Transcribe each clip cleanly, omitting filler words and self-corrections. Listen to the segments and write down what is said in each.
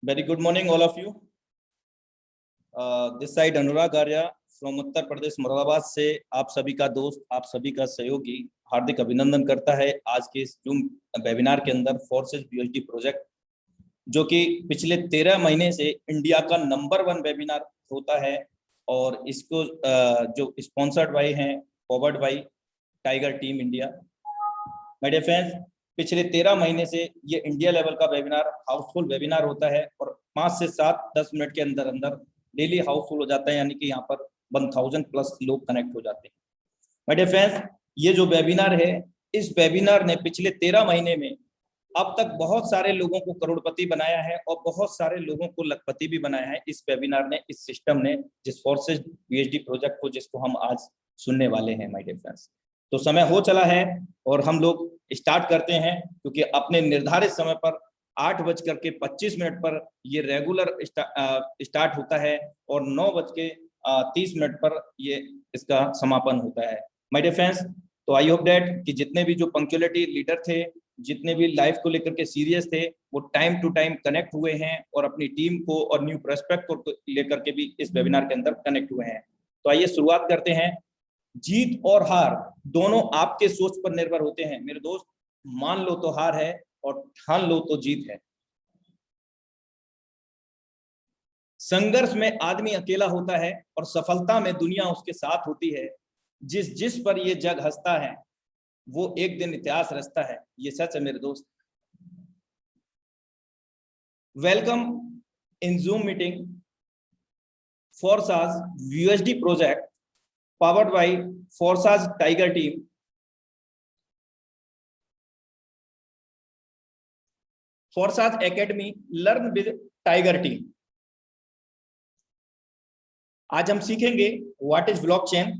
Very good morning, all of you. This side Anurag Arya from Uttar Pradesh Moradabad से आप सभी का दोस्त, आप सभी का सहयोगी हार्दिक अभिनंदन करता है आज के इस जूम वेबिनार के अंदर फोर्सेज बीएचडी प्रोजेक्ट, जो कि पिछले 13 महीने से इंडिया का नंबर 1 वेबिनार होता है और इसको जो स्पॉन्सर्ड बाय हैं, forward by tiger team India. My dear friends, पिछले 13 महीने से ये इंडिया लेवल का वेबिनार हाउसफुल वेबिनार होता है और 5 से 10 मिनट के अंदर अंदर डेली हाउसफुल हो जाता है, यानी कि यहाँ पर 1000 प्लस लोग कनेक्ट हो जाते हैं। माय डियर फ्रेंड्स, ये जो वेबिनार है, इस वेबिनार ने पिछले 13 महीने में अब तक बहुत सारे लोगों को करोड़पति बनाया है और बहुत सारे लोगों को लखपति भी बनाया है। इस वेबिनार ने, इस सिस्टम ने, जिस फोर्सेज बीएचडी प्रोजेक्ट को, जिसको हम आज सुनने वाले हैं। माय डियर फ्रेंड्स, तो समय हो चला है और हम लोग स्टार्ट करते हैं, क्योंकि अपने निर्धारित समय पर 8:25 पर ये रेगुलर स्टार्ट होता है और 9:30 पर ये इसका समापन होता है। माय डियर फ्रेंड्स, तो आई होप दैट कि जितने भी जो पंक्चुअलिटी लीडर थे, जितने भी लाइफ को लेकर के सीरियस थे, वो टाइम टू टाइम कनेक्ट हुए हैं और अपनी टीम को और न्यू प्रोस्पेक्ट को लेकर के भी इस वेबिनार के अंदर कनेक्ट हुए हैं। तो आइए शुरुआत करते हैं। जीत और हार दोनों आपके सोच पर निर्भर होते हैं मेरे दोस्त। मान लो तो हार है और ठान लो तो जीत है। संघर्ष में आदमी अकेला होता है और सफलता में दुनिया उसके साथ होती है। जिस जिस पर ये जग हंसता है वो एक दिन इतिहास रचता है। ये सच है मेरे दोस्त। Welcome in Zoom meeting Forsage VHD project powered by Forsage Tiger Team. Forsage Academy Learn with Tiger Team. आज हम सीखेंगे what is blockchain,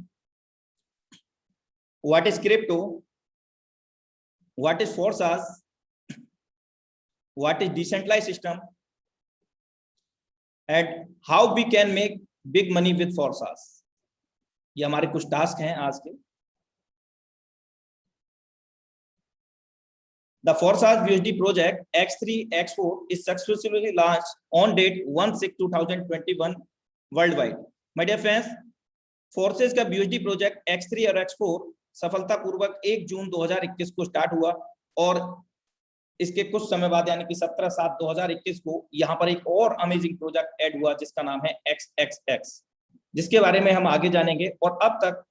what is crypto, what is Forsage, what is decentralised system and how we can make big money with Forsage. ये हमारे कुछ task हैं आज के। The Forsage BHD project X3 X4 is successfully launched on date 1/6/2021 worldwide. My dear friends, forces का BHD project X3 और X4 सफलतापूर्वक 1 जून 2021 को स्टार्ट हुआ और इसके कुछ समय बाद यानी कि 17/7/2021 को यहाँ पर एक और अमेजिंग प्रोजेक्ट ऐड हुआ जिसका नाम है XXX, जिसके बारे में हम आगे जानेंगे। और अब तक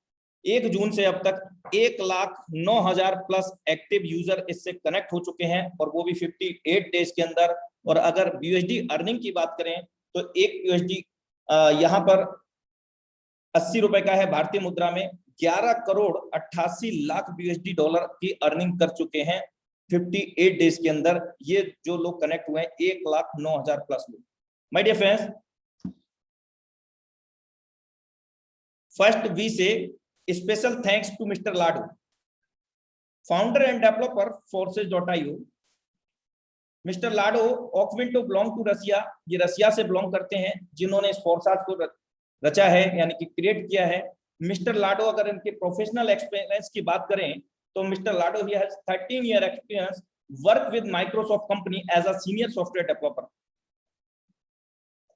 1 जून से अब तक 1,09,000 प्लस एक्टिव यूजर इससे कनेक्ट हो चुके हैं और वो भी 58 डेज के अंदर। और अगर BUSD अर्निंग की बात करें तो एक USD यहाँ पर 80 रुपए का है भारतीय मुद्रा में। 11 करोड़ 88 लाख BUSD डॉलर की अर्निंग कर चुके हैं 58 डेज के अंदर। ये जो लोग कनेक्ट हुए हैं 1,09,000 प्लस लोग। My dear friends, first we say special thanks to mister Lado, founder and developer forces.io। Mister Lado Okvinto belong to Russia, ये रसिया से बिलोंग करते हैं जिन्होंने इस फोर्साज को रचा है यानी कि क्रिएट किया है। मिस्टर लाडो अगर इनके प्रोफेशनल एक्सपीरियंस की बात करें तो mister Lado he has 13 year experience work with Microsoft company as a senior software developer.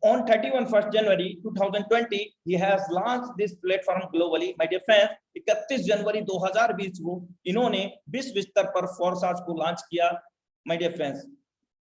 On 31st January 2020, he has launched this platform globally. My dear friends, 31 जनवरी 2020 को इन्होंने विश्व स्तर पर फोर्साज को लॉन्च किया। My dear friends,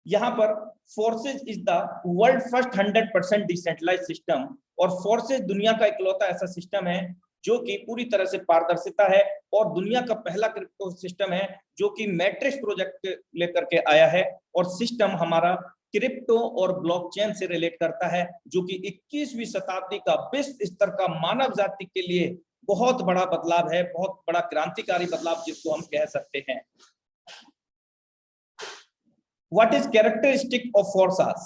यहाँ पर Forsage is the world first 100% decentralised system और फोर्सेज दुनिया का इकलौता ऐसा सिस्टम है जो कि पूरी तरह से पारदर्शिता है और दुनिया का पहला क्रिप्टो सिस्टम है जो कि मैट्रिक्स प्रोजेक्ट लेकर के आया है। और सिस्टम हमारा क्रिप्टो और ब्लॉकचेन से रिलेट करता है, जो कि 21वीं शताब्दी का विश्व स्तर का मानव जाति के लिए बहुत बड़ा बदलाव है, बहुत बड़ा क्रांतिकारी बदलाव जिसको हम कह सकते हैं। What is characteristic of Forsage?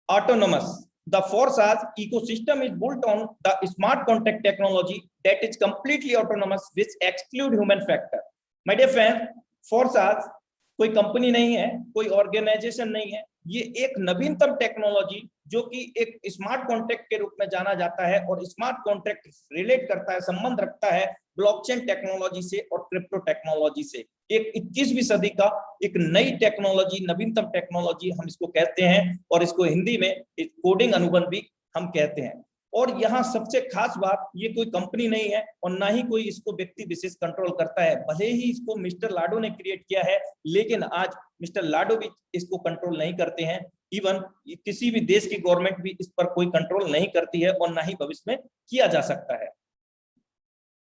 Autonomous. The Forsage ecosystem is built on the smart contract technology that is completely autonomous, which exclude human factor. My dear friends, Forsage कोई कंपनी नहीं है, कोई ऑर्गेनाइजेशन नहीं है, ये एक नवीनतम टेक्नोलॉजी जो कि एक स्मार्ट कॉन्ट्रैक्ट के रूप में जाना जाता है और स्मार्ट कॉन्ट्रैक्ट रिलेट करता है, संबंध रखता है ब्लॉकचेन टेक्नोलॉजी से और क्रिप्टो टेक्नोलॉजी से। एक 21वीं सदी का एक नई टेक्नोलॉजी, नवीनतम टेक्नोलॉजी हम इसको कहते हैं, और इसको हिंदी में कोडिंग अनुबंध भी हम कहते हैं। और यहाँ सबसे खास बात, ये कोई कंपनी नहीं है और ना ही कोई इसको व्यक्ति विशेष कंट्रोल करता है। भले ही इसको मिस्टर लाडो ने क्रिएट किया है, लेकिन आज मिस्टर लाडो भी इसको कंट्रोल नहीं करते हैं। इवन किसी भी देश की गवर्नमेंट भी इस पर कोई कंट्रोल नहीं करती है और ना ही भविष्य में किया जा सकता है।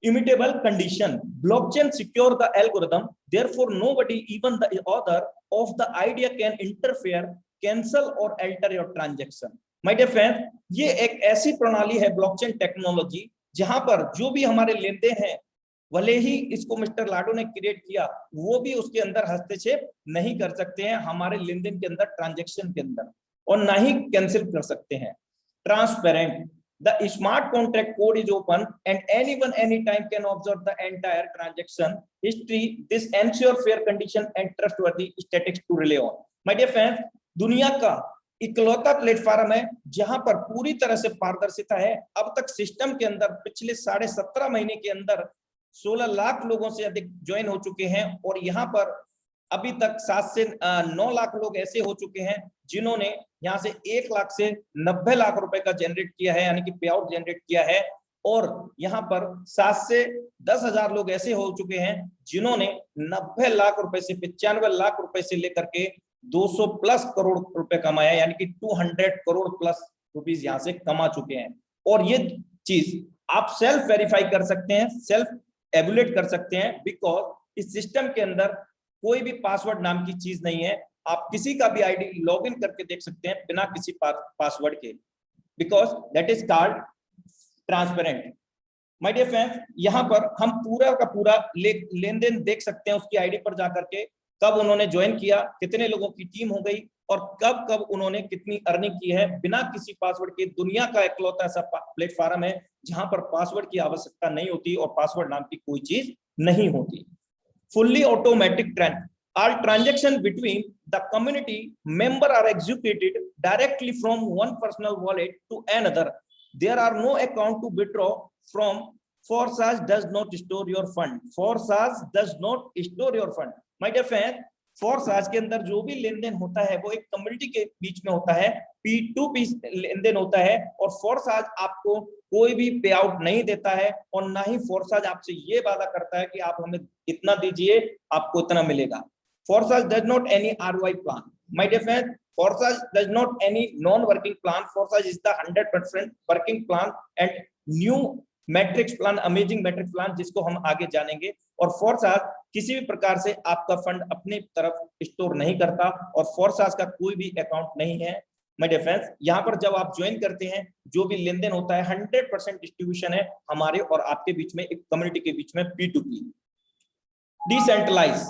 Immutable condition. Blockchain secure the algorithm. Therefore, nobody, even the author of the idea, can interfere, cancel or alter your transaction. My dear friend, ये एक ऐसी प्रणाली है ब्लॉकचेन टेक्नोलॉजी जहां पर जो भी हमारे लेन देन है, भले ही इसको मिस्टर लाडो ने क्रिएट किया, वो भी उसके अंदर हस्तक्षेप नहीं कर सकते हैं, हमारे लेन देन के अंदर, ट्रांजैक्शन के अंदर, और ना ही कैंसिल कर सकते हैं। Transparent. The smart contract code is open and anyone anytime can observe the entire transaction history. This ensure fair condition and trustworthy statistics to rely on. My dear friends, दुनिया का इकलौता प्लेटफॉर्म है जहां पर पूरी तरह से पारदर्शिता है। अब तक सिस्टम के अंदर पिछले 17.5 महीने के अंदर 16 लाख लोगों से अधिक ज्वाइन हो चुके हैं, और यहाँ पर अभी तक 7 से 9 लाख लोग ऐसे हो चुके हैं जिन्होंने यहाँ से 1 लाख से 90 लाख रुपए का जनरेट किया है, यानी कि पे आउट जनरेट किया है। और यहाँ पर 7 से 10 हजार लोग ऐसे हो चुके हैं जिन्होंने 90 लाख रुपए से 95 लाख रुपए से लेकर के 200 प्लस करोड़ रुपए कमाया, यानी कि 200 करोड़ प्लस रुपीज यहाँ से कमा चुके हैं। और ये चीज आप सेल्फ वेरीफाई कर सकते हैं, सेल्फ एवुलेट कर सकते हैं, बिकॉज इस सिस्टम के अंदर कोई भी पासवर्ड नाम की चीज नहीं है। आप किसी का भी आईडी लॉगिन करके देख सकते हैं बिना किसी पासवर्ड के, because that is called transparent. My dear friends, यहाँ पर हम पूरा का पूरा लेन देन देख सकते हैं उसकी आईडी पर जाकर के, कब उन्होंने ज्वाइन किया, कितने लोगों की टीम हो गई, और कब कब उन्होंने कितनी अर्निंग की है बिना किसी पासवर्ड के। दुनिया का इकलौता ऐसा प्लेटफॉर्म है जहां पर पासवर्ड की आवश्यकता नहीं होती और पासवर्ड नाम की कोई चीज नहीं होती। Fully automatic trend. All transactions between the community member are executed directly from one personal wallet to another. There are no account to withdraw from. Forsage does not store your fund. Forsage does not store your fund. My dear friend, Forsage के अंदर जो भी लेन then होता है वो एक community के बीच में होता है, P2P लेन देन होता है, और Forsage आपको कोई भी पे आउट नहीं देता है, और ना ही Forsage आपसे ये वादा करता है कि आप हमें इतना दीजिए आपको इतना मिलेगा। Forsage does not any ROI plan. My dear friend, Forsage does not any non-working plan. Forsage is the 100% working plan and new matrix plan, amazing matrix plan, जिसको हम आगे जानेंगे। और Forsage किसी भी प्रकार से आपका फंड अपनी तरफ स्टोर नहीं करता, और Forsage का कोई भी अकाउंट नहीं है। माय डियर फ्रेंड्स, यहाँ पर जब आप ज्वाइन करते हैं जो भी लेन देन होता है 100% डिस्ट्रीब्यूशन है हमारे और आपके बीच में, एक कम्युनिटी के बीच में, P2P। Decentralise.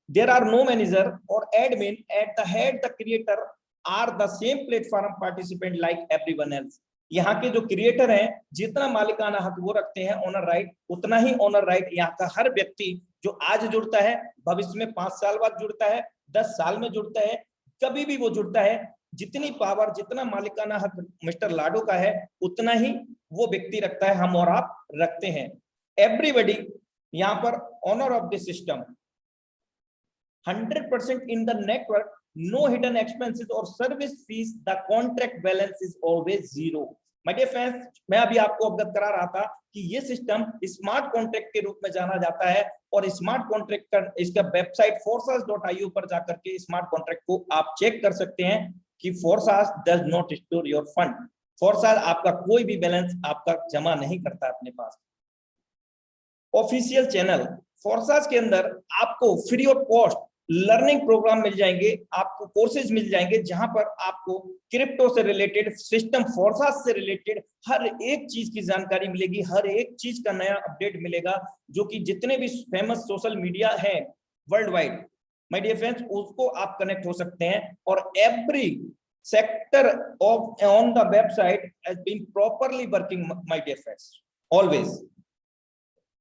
There are no manager or admin at the head. The creator are the same platform participant like everyone else. यहाँ के जो क्रिएटर हैं जितना मालिकाना हक वो रखते हैं, ओनर राइट, उतना ही ओनर राइट यहाँ का हर व्यक्ति जो आज जुड़ता है भविष्य में 5 साल बाद जुड़ता है, 10 साल में जुड़ता है, कभी भी वो जुड़ता है, जितनी पावर, जितना मालिकाना हक मिस्टर लाडो का है उतना ही वो व्यक्ति रखता है, हम और आप रखते हैं। एवरीबडी यहाँ पर owner of the system, 100% in the network, no hidden expenses or service fees, the contract balance is always zero. My dear friends, मैं अभी आपको अवगत करा रहा था कि ये सिस्टम स्मार्ट कॉन्ट्रैक्ट के रूप में जाना जाता है, और स्मार्ट कॉन्ट्रैक्ट का इसका वेबसाइट forsage.io पर जाकर के स्मार्ट कॉन्ट्रैक्ट को आप चेक कर सकते हैं कि Forsage does not store your fund. Forsage आपका कोई भी बैलेंस आपका जमा नहीं करता अपने पास। ऑफिशियल चैनल, Forsage के अंदर आपको free of cost learning programme मिल जाएंगे, आपको कोर्सेज मिल जाएंगे जहां पर आपको क्रिप्टो से रिलेटेड, सिस्टम Forsage से रिलेटेड हर एक चीज की जानकारी मिलेगी, हर एक चीज का नया अपडेट मिलेगा, जो कि जितने भी फेमस सोशल मीडिया है world wide, my dear friends, उसको आप कनेक्ट हो सकते हैं। और every sector of on the website has been properly working, my dear friends, always.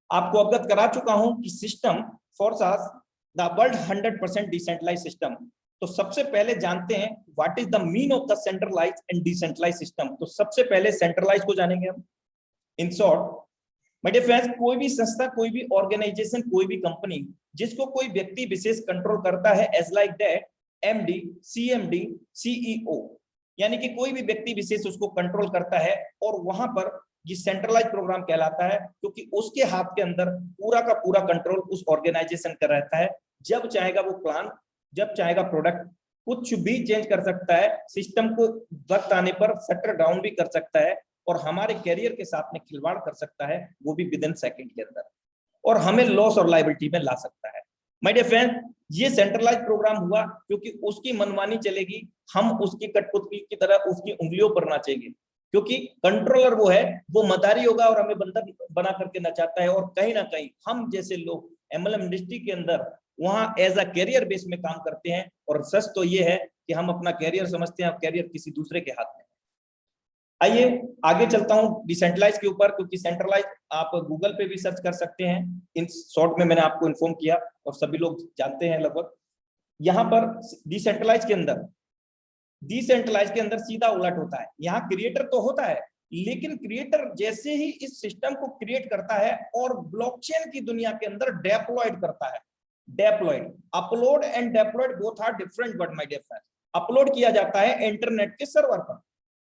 आपको अवगत करा चुका हूं कि system Forsage the world 100% decentralise system. तो सबसे पहले जानते हैं what is the mean of the centralise and decentralise system. तो सबसे पहले सेंट्रलाइज को जानेंगे हम। In short, my dear friends, कोई भी संस्था, कोई भी ऑर्गेनाइजेशन, कोई भी कंपनी जिसको कोई व्यक्ति विशेष कंट्रोल करता है, as like that MD, CMD, CEO, यानी कि कोई भी व्यक्ति विशेष उसको कंट्रोल करता है, और वहां पर ये सेंट्रलाइज प्रोग्राम कहलाता है, क्योंकि उसके हाथ के अंदर पूरा का पूरा कंट्रोल उस ऑर्गेनाइजेशन का रहता है। जब चाहेगा वो प्लान, जब चाहेगा प्रोडक्ट, कुछ भी चेंज कर सकता है, सिस्टम को वक्त आने पर शटर डाउन भी कर सकता है, और हमारे कैरियर के साथ में खिलवाड़ कर सकता है, वो भी विद इन सेकंड के अंदर, और हमें लॉस और लायबिलिटी में ला सकता है। माय डियर फ्रेंड, ये सेंट्रलाइज प्रोग्राम हुआ क्योंकि उसकी मनमानी चलेगी, हम उसकी कठपुतली की तरह उसकी उंगलियों पर नाचेंगे, क्योंकि कंट्रोलर वो है, वो मदारी होगा और हमें बंदर बना करके नचाता है। और कहीं ना कहीं हम जैसे लोग एमएलएम इंडस्ट्री के अंदर वहां एज अ कैरियर बेस में काम करते हैं, और सच तो ये है कि हम अपना कैरियर समझते हैं, कैरियर किसी दूसरे के हाथ में। आइए आगे चलता हूं डिसेंट्रलाइज के ऊपर, क्योंकि सेंट्रलाइज आप गूगल पे भी सर्च कर सकते हैं, इन शॉर्ट में मैंने आपको इन्फॉर्म किया और सभी लोग जानते हैं लगभग। यहाँ पर डिसेंट्रलाइज के अंदर सीधा उलट होता है। यहाँ क्रिएटर तो होता है, लेकिन क्रिएटर जैसे ही इस सिस्टम को क्रिएट करता है और ब्लॉकचेन की दुनिया के अंदर डेप्लॉयड करता है, deployed, upload and deployed both are different word my dear friends. Upload किया जाता है इंटरनेट के सर्वर पर,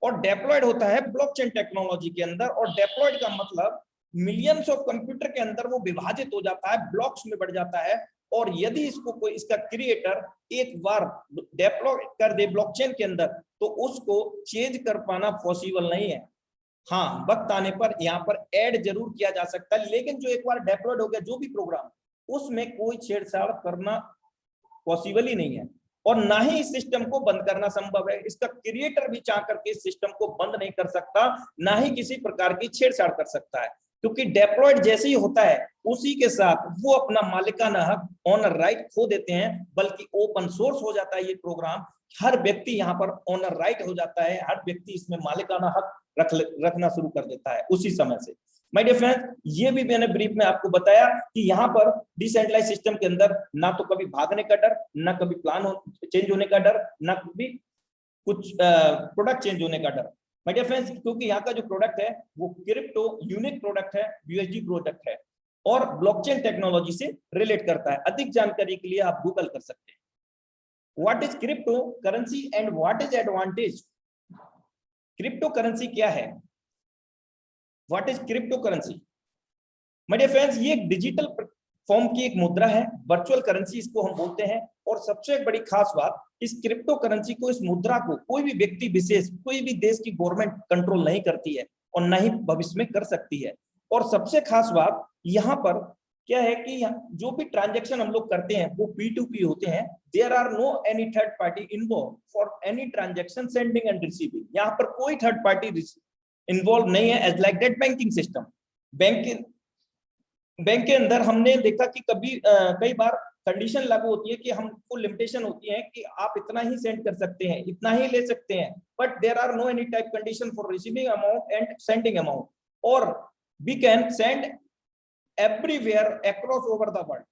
और डेप्लॉयड होता है ब्लॉकचेन टेक्नोलॉजी के अंदर। और डेप्लॉयड का मतलब मिलियंस ऑफ कंप्यूटर के अंदर वो विभाजित हो जाता है, ब्लॉक्स में बढ़ जाता है, और यदि इसको कोई इसका क्रिएटर एक बार डेप्लॉय कर दे ब्लॉकचेन के अंदर, तो उसको चेंज कर पाना पॉसिबल नहीं है। हाँ, वक्त आने पर यहाँ पर ऐड जरूर किया जा सकता है, लेकिन जो एक बार डेप्लॉयड हो गया जो भी प्रोग्राम, उसमें कोई छेड़छाड़ करना पॉसिबल ही नहीं है, और ना ही इस सिस्टम को बंद करना संभव है। इसका क्रिएटर भी चाह करके इस सिस्टम को बंद नहीं कर सकता, ना ही किसी प्रकार की छेड़छाड़ कर सकता है, क्योंकि डेप्लॉयड जैसे ही होता है उसी के साथ वो अपना मालिकाना हक, ऑनर राइट खो देते हैं, बल्कि ओपन सोर्स हो जाता है ये प्रोग्राम। हर व्यक्ति यहाँ पर ऑनर राइट हो जाता है, हर व्यक्ति इसमें मालिकाना हक रखना शुरू कर देता है उसी समय से। माय डियर फ्रेंड्स, ये भी मैंने ब्रीफ में आपको बताया कि यहाँ पर डिसेंट्रलाइज सिस्टम के अंदर ना तो कभी भागने का डर, ना कभी प्लान चेंज होने का डर, ना कभी कुछ प्रोडक्ट चेंज होने का डर। माय डियर फ्रेंड्स, क्योंकि यहाँ का जो प्रोडक्ट है वो क्रिप्टो यूनिक प्रोडक्ट है, यूएसडी प्रोडक्ट है, और ब्लॉकचेन टेक्नोलॉजी से रिलेट करता है। अधिक जानकारी के लिए आप गूगल कर सकते हैं। What is crypto currency and what is advantage? Crypto currency क्या है? What is crypto currency? My dear friends, ये एक डिजिटल फॉर्म की एक मुद्रा है, वर्चुअल करेंसी इसको हम बोलते हैं। और सबसे बड़ी खास बात, इस क्रिप्टो करेंसी को, इस मुद्रा को कोई भी व्यक्ति विशेष, कोई भी देश की गवर्नमेंट कंट्रोल नहीं करती है, और ना ही भविष्य में कर सकती है। और सबसे खास बात यहाँ पर क्या है कि जो भी ट्रांजैक्शन हम लोग करते हैं वो P2P होते हैं। There are no any third party involve for any transaction sending and receiving. यहाँ पर कोई थर्ड पार्टी इन्वॉल्व नहीं है, as like that banking system. Bank के अंदर हमने देखा कि कभी कई बार कंडीशन लागू होती है कि हमको लिमिटेशन होती है कि आप इतना ही सेंड कर सकते हैं, इतना ही ले सकते हैं, but there are no any type condition for receiving amount and sending amount, और we can send everywhere across over the world.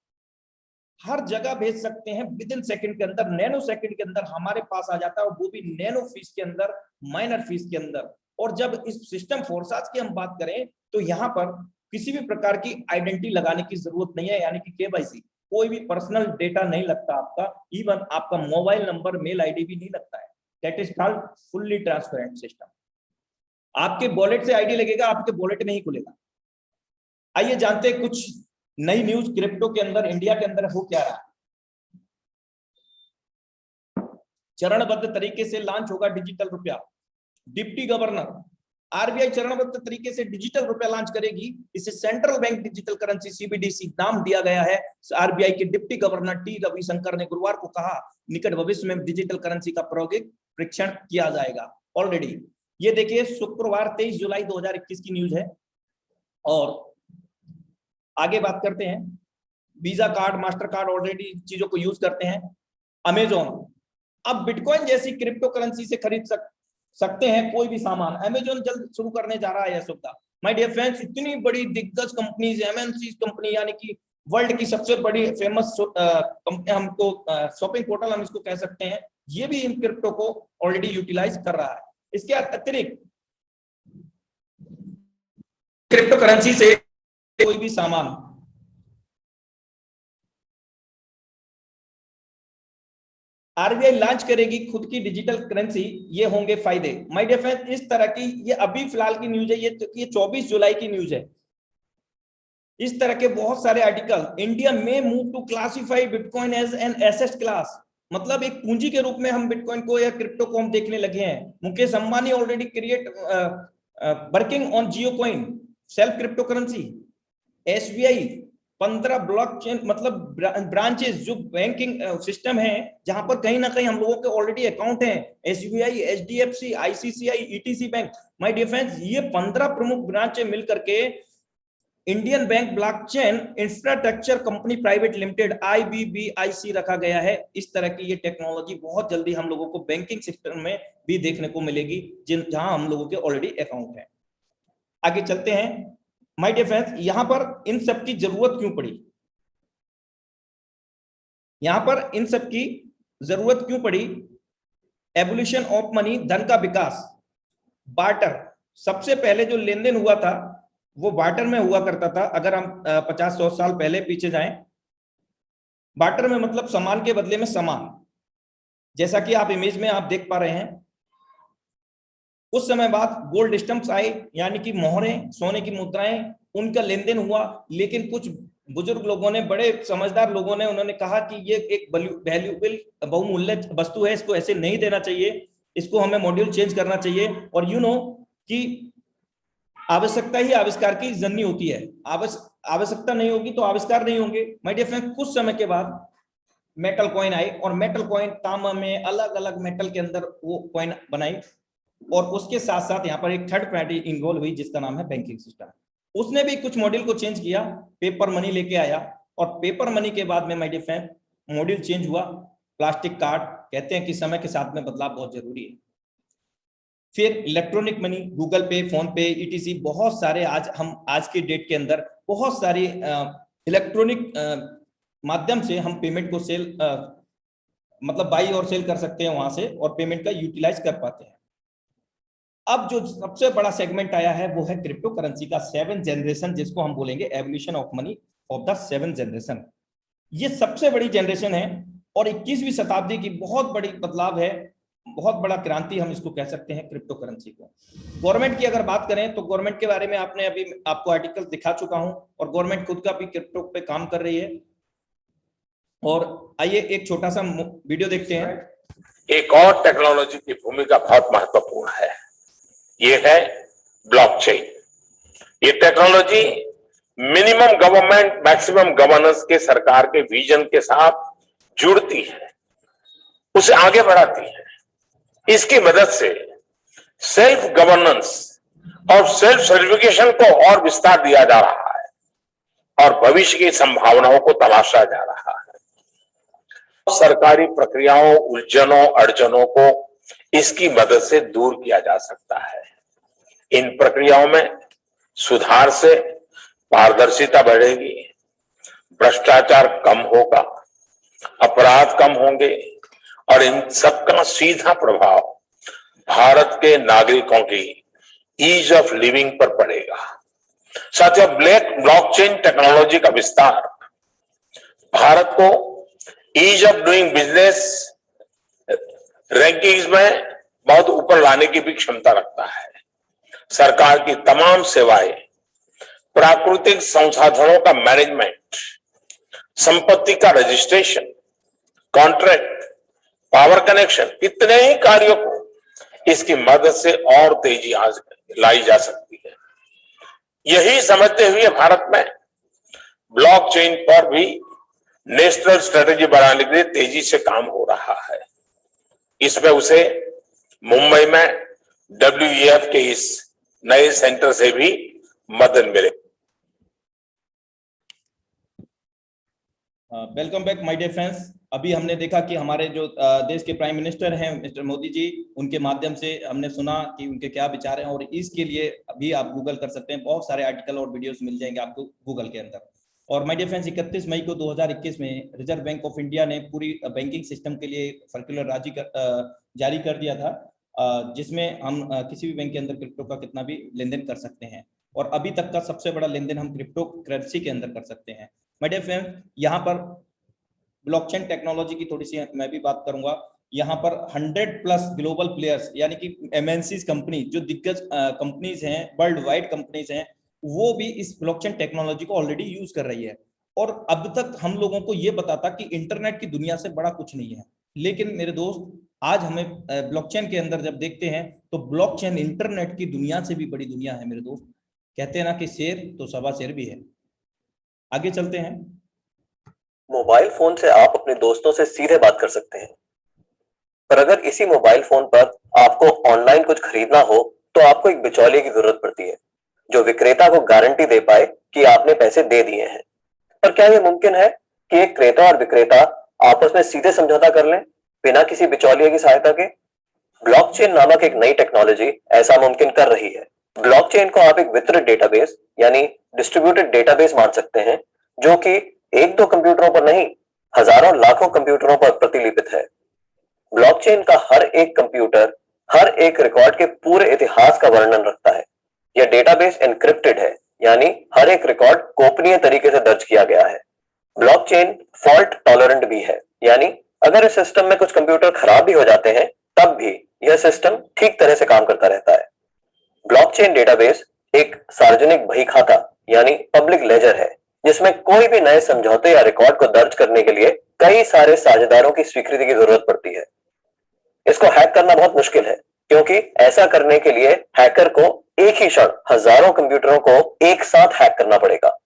हर जगह भेज सकते हैं विद इन सेकंड के अंदर, नैनो सेकंड के अंदर हमारे पास आ जाता है, वो भी नैनो फीस के अंदर, माइनर फीस के अंदर। और जब इस सिस्टम फोर्साज की हम बात करें तो यहाँ पर किसी भी प्रकार की आइडेंटिटी लगाने की जरूरत नहीं है, यानी कि केवाईसी, कोई भी पर्सनल डेटा नहीं लगता आपका, इवन आपका मोबाइल नंबर, मेल आईडी भी नहीं लगता है। That is called fully transparent system. आपके वॉलेट से आईडी लगेगा, आपके वॉलेट में ही खुलेगा। आइए जानते हैं कुछ नई न्यूज क्रिप्टो के अंदर, इंडिया के अंदर हो क्या रहा है। चरणबद्ध तरीके से लॉन्च होगा डिजिटल रुपया। डिप्टी गवर्नर, आरबीआई चरणबद्ध तरीके से डिजिटल रुपया लॉन्च करेगी। इसे central bank digital currency CBDC नाम दिया गया है। आरबीआई के डिप्टी गवर्नर टी रविशंकर ने गुरुवार को कहा, निकट भविष्य में डिजिटल करेंसी का प्रायोगिक परीक्षण किया जाएगा। ऑलरेडी ये देखिए, शुक्रवार 23 जुलाई 2021 की न्यूज है। और आगे बात करते हैं, visa card, master card already चीजों को यूज करते हैं। अमेजोन अब बिटकॉइन जैसी क्रिप्टो करेंसी से खरीद सकते हैं कोई भी सामान। अमेजोन जल्द शुरू करने जा रहा है यह सुविधा। माय डियर फ्रेंड्स, इतनी बड़ी दिग्गज कंपनीज, एमएनसी कंपनी, यानी कि वर्ल्ड की सबसे बड़ी फेमस कंपनी, हमको शॉपिंग पोर्टल हम इसको कह सकते हैं, ये भी इन क्रिप्टो को ऑलरेडी यूटिलाइज कर रहा है। इसके अतिरिक्त क्रिप्टो करेंसी से कोई भी सामान आरबीआई लॉन्च करेगी खुद की डिजिटल करेंसी, ये होंगे फायदे। माय डियर फ्रेंड्स, इस तरह की ये अभी फिलहाल की न्यूज है, ये 24 जुलाई की न्यूज है। इस तरह के बहुत सारे आर्टिकल। इंडिया में move to classify bitcoin as an asset class, मतलब एक पूंजी के रूप में हम बिटकॉइन को या क्रिप्टो को हम देखने लगे हैं। Mukesh Ambani already create working on Jio coin self crypto currency. SBI 15 blockchain मतलब ब्रांचेस जो बैंकिंग सिस्टम है जहां पर कहीं ना कहीं हम लोगों के ऑलरेडी अकाउंट हैं, SBI, HDFC, ICICI, ETC bank. My dear friends, ये 15 प्रमुख ब्रांचें मिलकर के Indian bank blockchain infrastructure company private limited IBBIC रखा गया है। इस तरह की ये टेक्नोलॉजी बहुत जल्दी हम लोगों को बैंकिंग सेक्टर में भी देखने को मिलेगी, जहां हम लोगों के ऑलरेडी अकाउंट है। आगे चलते हैं। माय डियर फ्रेंड्स, यहां पर इन सब की जरूरत क्यों पड़ी? यहां पर इन सब की जरूरत क्यों पड़ी? एवोल्यूशन ऑफ मनी, धन का विकास। बार्टर, सबसे पहले जो लेन देन हुआ था वो बार्टर में हुआ करता था। अगर हम 50-100 साल पहले पीछे जाएं, बार्टर में मतलब सामान के बदले में सामान। जैसा कि आप इमेज में आप देख पा रहे हैं, उस समय बाद गोल्ड स्टम्प्स आए, यानी कि मोहरें, सोने की मुद्राएं, उनका लेन देन हुआ। लेकिन कुछ बुजुर्ग लोगों ने, बड़े समझदार लोगों ने, उन्होंने कहा कि ये एक वैल्यूएबल बहुमूल्य वस्तु है, इसको ऐसे नहीं देना चाहिए, इसको हमें मॉड्यूल चेंज करना चाहिए। और कि आवश्यकता ही आविष्कार की जननी होती है। आवश्यकता नहीं होगी तो आविष्कार नहीं होंगे। माय डियर फ्रेंड, कुछ समय के बाद मेटल कॉइन आए, और मेटल कॉइन तांबा में अलग अलग मेटल के अंदर वो कॉइन बनाई, और उसके साथ साथ यहाँ पर एक थर्ड पार्टी इन्वॉल्व हुई जिसका नाम है बैंकिंग सिस्टम। उसने भी कुछ मॉड्यूल को चेंज किया, पेपर मनी लेके आया, और पेपर मनी के बाद में my dear friend module change हुआ, प्लास्टिक कार्ड। कहते हैं कि समय के साथ में बदलाव बहुत जरूरी है। फिर इलेक्ट्रॉनिक मनी, गूगल पे, फोन पे, ईटीसी, बहुत सारे आज के डेट के अंदर बहुत सारी इलेक्ट्रॉनिक माध्यम से हम पेमेंट को सेल मतलब बाई और सेल कर सकते हैं वहां से, और पेमेंट का यूटिलाइज कर पाते हैं। अब जो सबसे बड़ा सेगमेंट आया है वो है क्रिप्टो करेंसी का 7th जनरेशन, जिसको हम बोलेंगे evolution of money of the 7th generation. ये सबसे बड़ी जनरेशन है और 21वीं शताब्दी की बहुत बड़ी बदलाव है, बहुत बड़ा क्रांति हम इसको कह सकते हैं क्रिप्टो करेंसी को। गवर्नमेंट की अगर बात करें तो गवर्नमेंट के बारे में आपने अभी आपको आर्टिकल दिखा चुका हूं, और गवर्नमेंट खुद का भी क्रिप्टो पे काम कर रही है। और आइए एक छोटा सा वीडियो देखते हैं। एक और टेक्नोलॉजी की भूमिका बहुत महत्वपूर्ण है, ये है ब्लॉकचेन। ये technology minimum government maximum governance के सरकार के विजन के साथ जुड़ती है, उसे आगे बढ़ाती है। इसकी मदद से सेल्फ गवर्नेंस और सेल्फ सर्टिफिकेशन को और विस्तार दिया जा रहा है, और भविष्य की संभावनाओं को तलाशा जा रहा है। सरकारी प्रक्रियाओं, उलझनों, अड़चनों को इसकी मदद से दूर किया जा सकता है। इन प्रक्रियाओं में सुधार से पारदर्शिता बढ़ेगी, भ्रष्टाचार कम होगा, अपराध कम होंगे, और इन सबका सीधा प्रभाव भारत के नागरिकों की ईज ऑफ लिविंग पर पड़ेगा। साथियों, ब्लॉकचेन टेक्नोलॉजी का विस्तार भारत को ease of doing business rankings में बहुत ऊपर लाने की भी क्षमता रखता है। सरकार की तमाम सेवाएं, प्राकृतिक संसाधनों का मैनेजमेंट, संपत्ति का रजिस्ट्रेशन, कॉन्ट्रैक्ट, पावर कनेक्शन, इतने ही कार्यों को इसकी मदद से और तेजी लाई जा सकती है। यही समझते हुए भारत में ब्लॉकचेन पर भी नेशनल स्ट्रेटेजी बनाने के लिए तेजी से काम हो रहा है। इसमें उसे मुंबई में WEF के इस नए सेंटर से भी मदद मिले। Welcome back my dear friends. अभी हमने देखा कि हमारे जो देश के प्राइम मिनिस्टर हैं मिस्टर मोदी जी, उनके माध्यम से हमने सुना कि उनके क्या विचार हैं, और इसके लिए अभी आप गूगल कर सकते हैं, बहुत सारे आर्टिकल और वीडियोस मिल जाएंगे आपको गूगल के अंदर। और माय डियर फ्रेंड्स, 31 मई को 2021 में रिजर्व बैंक ऑफ इंडिया ने पूरी बैंकिंग सिस्टम के लिए सर्कुलर जारी कर दिया था, जिसमें हम किसी भी बैंक के अंदर क्रिप्टो का कितना भी लेन देन कर सकते हैं। और अभी तक का सबसे बड़ा लेन देन हम क्रिप्टो करेंसी के अंदर कर सकते हैं। माय डियर फ्रेंड, यहाँ पर ब्लॉकचेन टेक्नोलॉजी की थोड़ी सी मैं भी बात करूंगा। यहाँ पर 100+ ग्लोबल प्लेयर्स यानी कि एमएनसीज कंपनी, जो दिग्गज कंपनीज हैं, वर्ल्ड वाइड कंपनीज हैं, वो भी इस ब्लॉकचेन टेक्नोलॉजी को ऑलरेडी यूज कर रही है। और अब तक हम लोगों को ये पता था कि इंटरनेट की दुनिया से बड़ा कुछ नहीं है, लेकिन मेरे दोस्त आज हमें ब्लॉकचेन के अंदर जब देखते हैं तो ब्लॉकचेन इंटरनेट की दुनिया से भी बड़ी दुनिया है मेरे दोस्त। कहते हैं ना कि शेर तो सवा शेर भी है। आगे चलते हैं। मोबाइल फोन से आप अपने दोस्तों से सीधे बात कर सकते हैं, पर अगर इसी मोबाइल फोन पर आपको ऑनलाइन कुछ खरीदना हो तो आपको एक बिचौलिए की जरूरत पड़ती है, जो विक्रेता को गारंटी दे पाए कि आपने पैसे दे दिए हैं। पर क्या यह मुमकिन है कि एक क्रेता और विक्रेता आपस में सीधे समझौता कर लें बिना किसी बिचौलिए की सहायता के? ब्लॉकचेन नामक एक नई टेक्नोलॉजी ऐसा मुमकिन कर रही है। ब्लॉकचेन को आप एक वितरित डेटाबेस यानी डिस्ट्रीब्यूटेड डेटाबेस मान सकते हैं, जो कि एक दो कंप्यूटरों पर नहीं, हजारों लाखों कंप्यूटरों पर प्रतिलिपित है। ब्लॉकचेन का हर एक कंप्यूटर हर एक रिकॉर्ड के पूरे इतिहास का वर्णन रखता है। यह डेटाबेस एनक्रिप्टेड है, यानी हर एक रिकॉर्ड गोपनीय तरीके से दर्ज किया गया है। ब्लॉकचेन फॉल्ट टॉलरेंट भी है, यानी अगर इस सिस्टम में कुछ कंप्यूटर खराब भी हो जाते हैं तब भी यह सिस्टम ठीक तरह से काम करता रहता है। ब्लॉकचेन डेटाबेस एक सार्वजनिक बही खाता यानी पब्लिक लेजर है, जिसमें कोई भी नए समझौते या रिकॉर्ड को दर्ज करने के लिए कई सारे साझेदारों की स्वीकृति की जरूरत पड़ती है। इसको हैक करना बहुत मुश्किल है, क्योंकि ऐसा करने के लिए हैकर को एक ही क्षण हजारों कंप्यूटरों को एक साथ हैक करना पड़ेगा।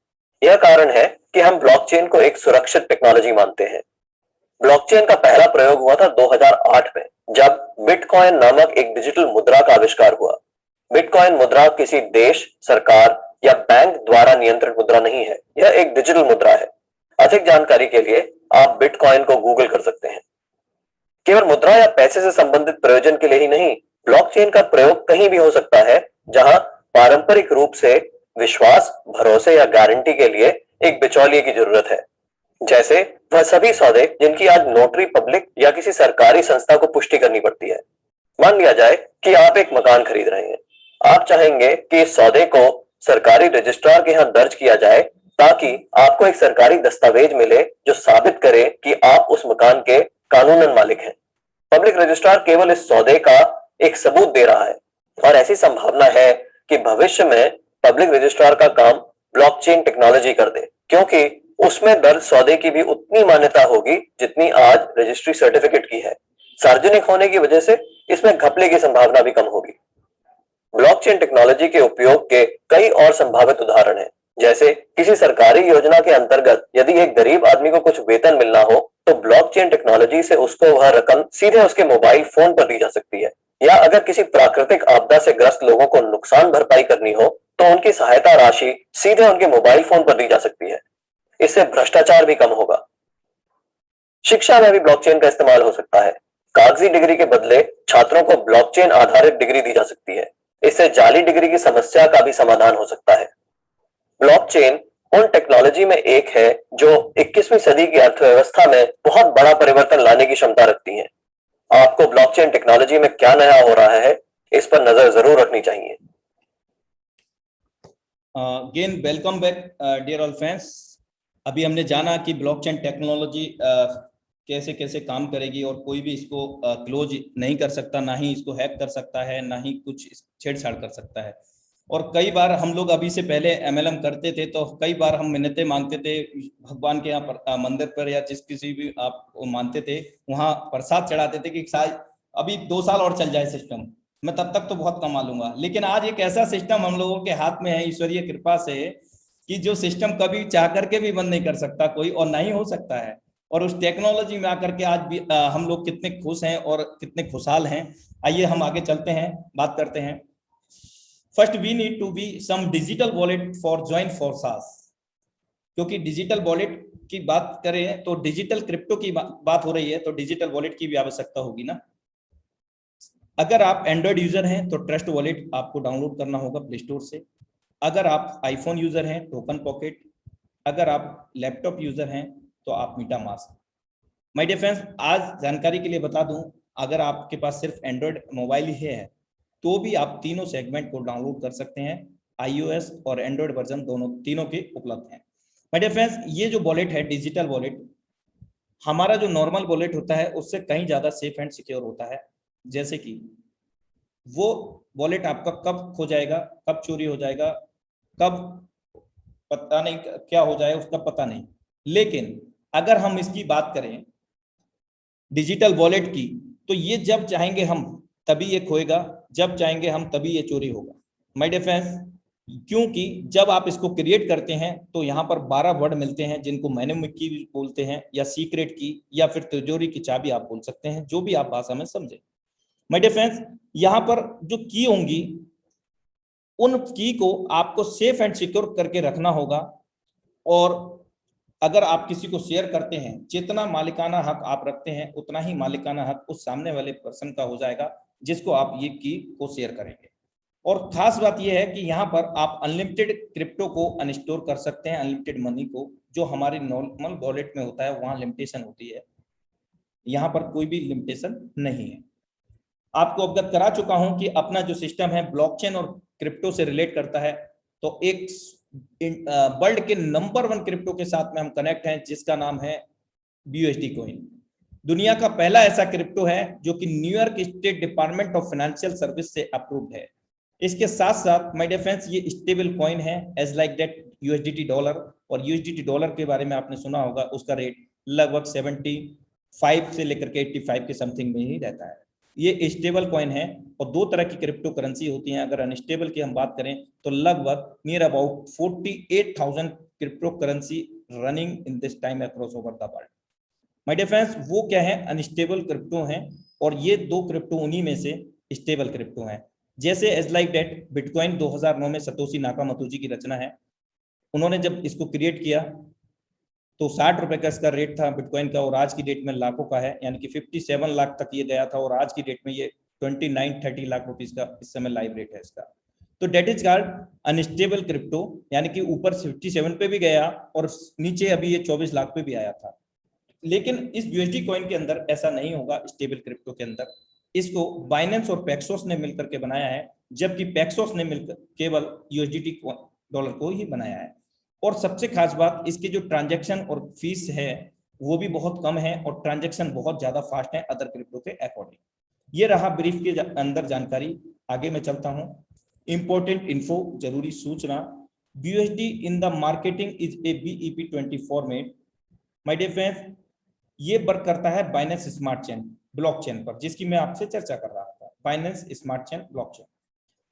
यह कारण है कि हम ब्लॉकचेन को एक सुरक्षित टेक्नोलॉजी मानते हैं। ब्लॉकचेन का पहला प्रयोग हुआ था 2008 में, जब बिटकॉइन नामक एक डिजिटल मुद्रा का आविष्कार हुआ। बिटकॉइन मुद्रा किसी देश, सरकार या बैंक द्वारा नियंत्रित मुद्रा नहीं है, यह एक डिजिटल मुद्रा है। अधिक जानकारी के लिए आप बिटकॉइन को गूगल कर सकते हैं। केवल मुद्रा या पैसे से संबंधित प्रयोजन के लिए ही नहीं, ब्लॉकचेन का प्रयोग कहीं भी हो सकता है जहां पारंपरिक रूप से विश्वास, भरोसे या गारंटी के लिए एक बिचौलिए की जरूरत है। जैसे वह सभी सौदे जिनकी आज नोटरी पब्लिक या किसी सरकारी संस्था को पुष्टि करनी पड़ती है। मान लिया जाए कि आप एक मकान खरीद रहे हैं। आप चाहेंगे कि इस सौदे को सरकारी रजिस्ट्रार के यहाँ दर्ज किया जाए, ताकि आपको एक सरकारी दस्तावेज मिले जो साबित करे कि आप उस मकान के कानूनन मालिक हैं। पब्लिक रजिस्ट्रार केवल इस सौदे का एक सबूत दे रहा है, और ऐसी संभावना है कि भविष्य में पब्लिक रजिस्ट्रार का काम ब्लॉकचेन टेक्नोलॉजी कर दे, क्योंकि उसमें दर्ज सौदे की भी उतनी मान्यता होगी जितनी आज रजिस्ट्री सर्टिफिकेट की है। सार्वजनिक होने की वजह से इसमें घपले की संभावना भी कम होगी। ब्लॉकचेन टेक्नोलॉजी के उपयोग के कई और संभावित उदाहरण हैं, जैसे किसी सरकारी योजना के अंतर्गत यदि एक गरीब आदमी को कुछ वेतन मिलना हो तो ब्लॉकचेन टेक्नोलॉजी से उसको वह रकम सीधे उसके मोबाइल फोन पर दी जा सकती है। या अगर किसी प्राकृतिक आपदा से ग्रस्त लोगों को नुकसान भरपाई करनी हो तो उनकी सहायता राशि सीधे उनके मोबाइल फोन पर दी जा सकती है। इससे भ्रष्टाचार भी कम होगा। शिक्षा में भी ब्लॉकचेन का इस्तेमाल हो सकता है। कागजी डिग्री के बदले छात्रों को ब्लॉकचेन आधारित डिग्री दी जा सकती है। इससे जाली डिग्री की समस्या का भी समाधान हो सकता है। ब्लॉकचेन उन टेक्नोलॉजी में एक है जो 21वीं सदी की अर्थव्यवस्था में बहुत बड़ा परिवर्तन लाने की क्षमता रखती है। आपको ब्लॉकचेन टेक्नोलॉजी में क्या नया हो रहा है, इस पर नजर जरूर रखनी चाहिए। Again welcome back dear all friends. अभी हमने जाना कि ब्लॉकचेन टेक्नोलॉजी कैसे कैसे काम करेगी, और कोई भी इसको क्लोज नहीं कर सकता, ना ही इसको हैक कर सकता है, ना ही कुछ छेड़छाड़ कर सकता है। और कई बार हम लोग अभी से पहले MLM करते थे तो कई बार हम मिन्नतें मांगते थे भगवान के यहाँ पर, मंदिर पर, या जिस किसी भी आप मानते थे वहाँ प्रसाद चढ़ाते थे कि शायद अभी 2 साल और चल जाए सिस्टम, मैं तब तक तो बहुत कमा लूंगा। लेकिन आज एक ऐसा सिस्टम हम लोगों के हाथ में है ईश्वरीय कृपा से कि जो सिस्टम कभी चाह करके भी बंद नहीं कर सकता कोई, और नहीं हो सकता है। और उस टेक्नोलॉजी में आकर के आज भी हम लोग कितने खुश हैं और कितने खुशहाल हैं। आइए हम आगे चलते हैं, बात करते हैं। First we need to be some digital wallet for joint forces, क्योंकि डिजिटल वॉलेट की बात करें तो डिजिटल क्रिप्टो की बात हो रही है, तो डिजिटल वॉलेट की भी आवश्यकता होगी ना। अगर आप एंड्रॉइड यूजर हैं तो ट्रस्ट वॉलेट आपको डाउनलोड करना होगा प्ले स्टोर से। अगर आप आईफोन यूजर हैं टोकन पॉकेट। अगर आप लैपटॉप यूजर हैं तो आप मीटामास्क। माय डियर फ्रेंड्स, आज जानकारी के लिए बता दूं, अगर आपके पास सिर्फ एंड्रॉइड मोबाइल ही है तो भी आप तीनों सेगमेंट को डाउनलोड कर सकते हैं। iOS और एंड्रॉइड वर्जन दोनों तीनों के उपलब्ध हैं। माय डियर फ्रेंड्स, ये जो वॉलेट है डिजिटल वॉलेट, हमारा जो नॉर्मल वॉलेट होता है उससे कहीं ज्यादा सेफ एंड सिक्योर होता है। जैसे कि वो वॉलेट आपका कब खो जाएगा, कब चोरी हो जाएगा, कब पता नहीं क्या हो जाए उसका पता नहीं। लेकिन अगर हम इसकी बात करें डिजिटल वॉलेट की, तो ये जब चाहेंगे हम तभी ये खोएगा, जब चाहेंगे हम तभी ये चोरी होगा। माय डियर फ्रेंड्स, क्योंकि जब आप इसको क्रिएट करते हैं तो यहाँ पर 12 वर्ड मिलते हैं जिनको मैन्युअल की बोलते हैं, या सीक्रेट की, या फिर तिजोरी की चाबी आप बोल सकते हैं, जो भी आप भाषा में समझे। माय डियर फ्रेंड्स, यहाँ पर जो की होंगी उन की को आपको सेफ एंड सिक्योर करके रखना होगा। और अगर आप किसी को शेयर करते हैं, जितना मालिकाना हक आप रखते हैं उतना ही मालिकाना हक उस सामने वाले पर्सन का हो जाएगा जिसको आप ये की को शेयर करेंगे। और खास बात यह है कि यहाँ पर आप अनलिमिटेड क्रिप्टो को अनस्टोर कर सकते हैं, अनलिमिटेड मनी को, जो हमारी नॉर्मल वॉलेट में होता है वहां लिमिटेशन होती है, यहाँ पर कोई भी लिमिटेशन नहीं है। आपको अवगत करा चुका हूं कि अपना जो सिस्टम है ब्लॉकचेन और क्रिप्टो से रिलेट करता है। तो एक वर्ल्ड के नंबर 1 क्रिप्टो के साथ में हम कनेक्ट हैं जिसका नाम है BUSD कॉइन। दुनिया का पहला ऐसा क्रिप्टो है जो कि New York state department of financial service से अप्रूव्ड है। इसके साथ साथ माय डियर फ्रेंड्स, ये स्टेबल कॉइन है as like that USDT dollar. और USDT डॉलर के बारे में आपने सुना होगा, उसका रेट लगभग 75 से लेकर के 85 के समथिंग में ही रहता है। ये स्टेबल कॉइन है। और दो तरह की क्रिप्टो करेंसी होती हैं। अगर अनस्टेबल की हम बात करें तो लगभग near about 48,000 crypto currency running in this time across over the world. My dear friends, वो क्या है, अनस्टेबल क्रिप्टो हैं, और ये दो क्रिप्टो उन्हीं में से स्टेबल क्रिप्टो हैं। जैसे एज लाइक डेट बिटकॉइन 2009 में सतोशी नाकामोतो जी की रचना है। उन्होंने जब इसको क्रिएट किया तो 60 रुपए का इसका रेट था बिटकॉइन का, और आज की डेट में लाखों का है, यानी कि 57 लाख तक ये गया था, और आज की डेट में ये 29-30 लाख रुपीस का इस समय लाइव रेट है इसका। तो that is called unstable crypto, यानी कि ऊपर 57 पे भी गया और नीचे अभी ये 24 लाख पे भी आया था। लेकिन इस USD कॉइन के अंदर ऐसा नहीं होगा। स्टेबल क्रिप्टो के अंदर इसको बाइनेंस और पैक्सोस ने मिलकर के बनाया है, जबकि पैक्सोस ने मिलकर केवल USDT डॉलर को ही बनाया है। और सबसे खास बात, इसके जो ट्रांजैक्शन और फीस है वो भी बहुत कम है, और ट्रांजैक्शन बहुत ज्यादा फास्ट है अदर क्रिप्टो के अकॉर्डिंग। ये रहा ब्रीफ के अंदर जानकारी। आगे मैं चलता हूं। इंपॉर्टेंट इन्फो, जरूरी सूचना। BUSD in the marketing is a BEP20 format. My dear friends, ये वर्क करता है बाइनेंस स्मार्ट चेन ब्लॉकचेन पर, जिसकी मैं आपसे चर्चा कर रहा था, Binance smart chain blockchain.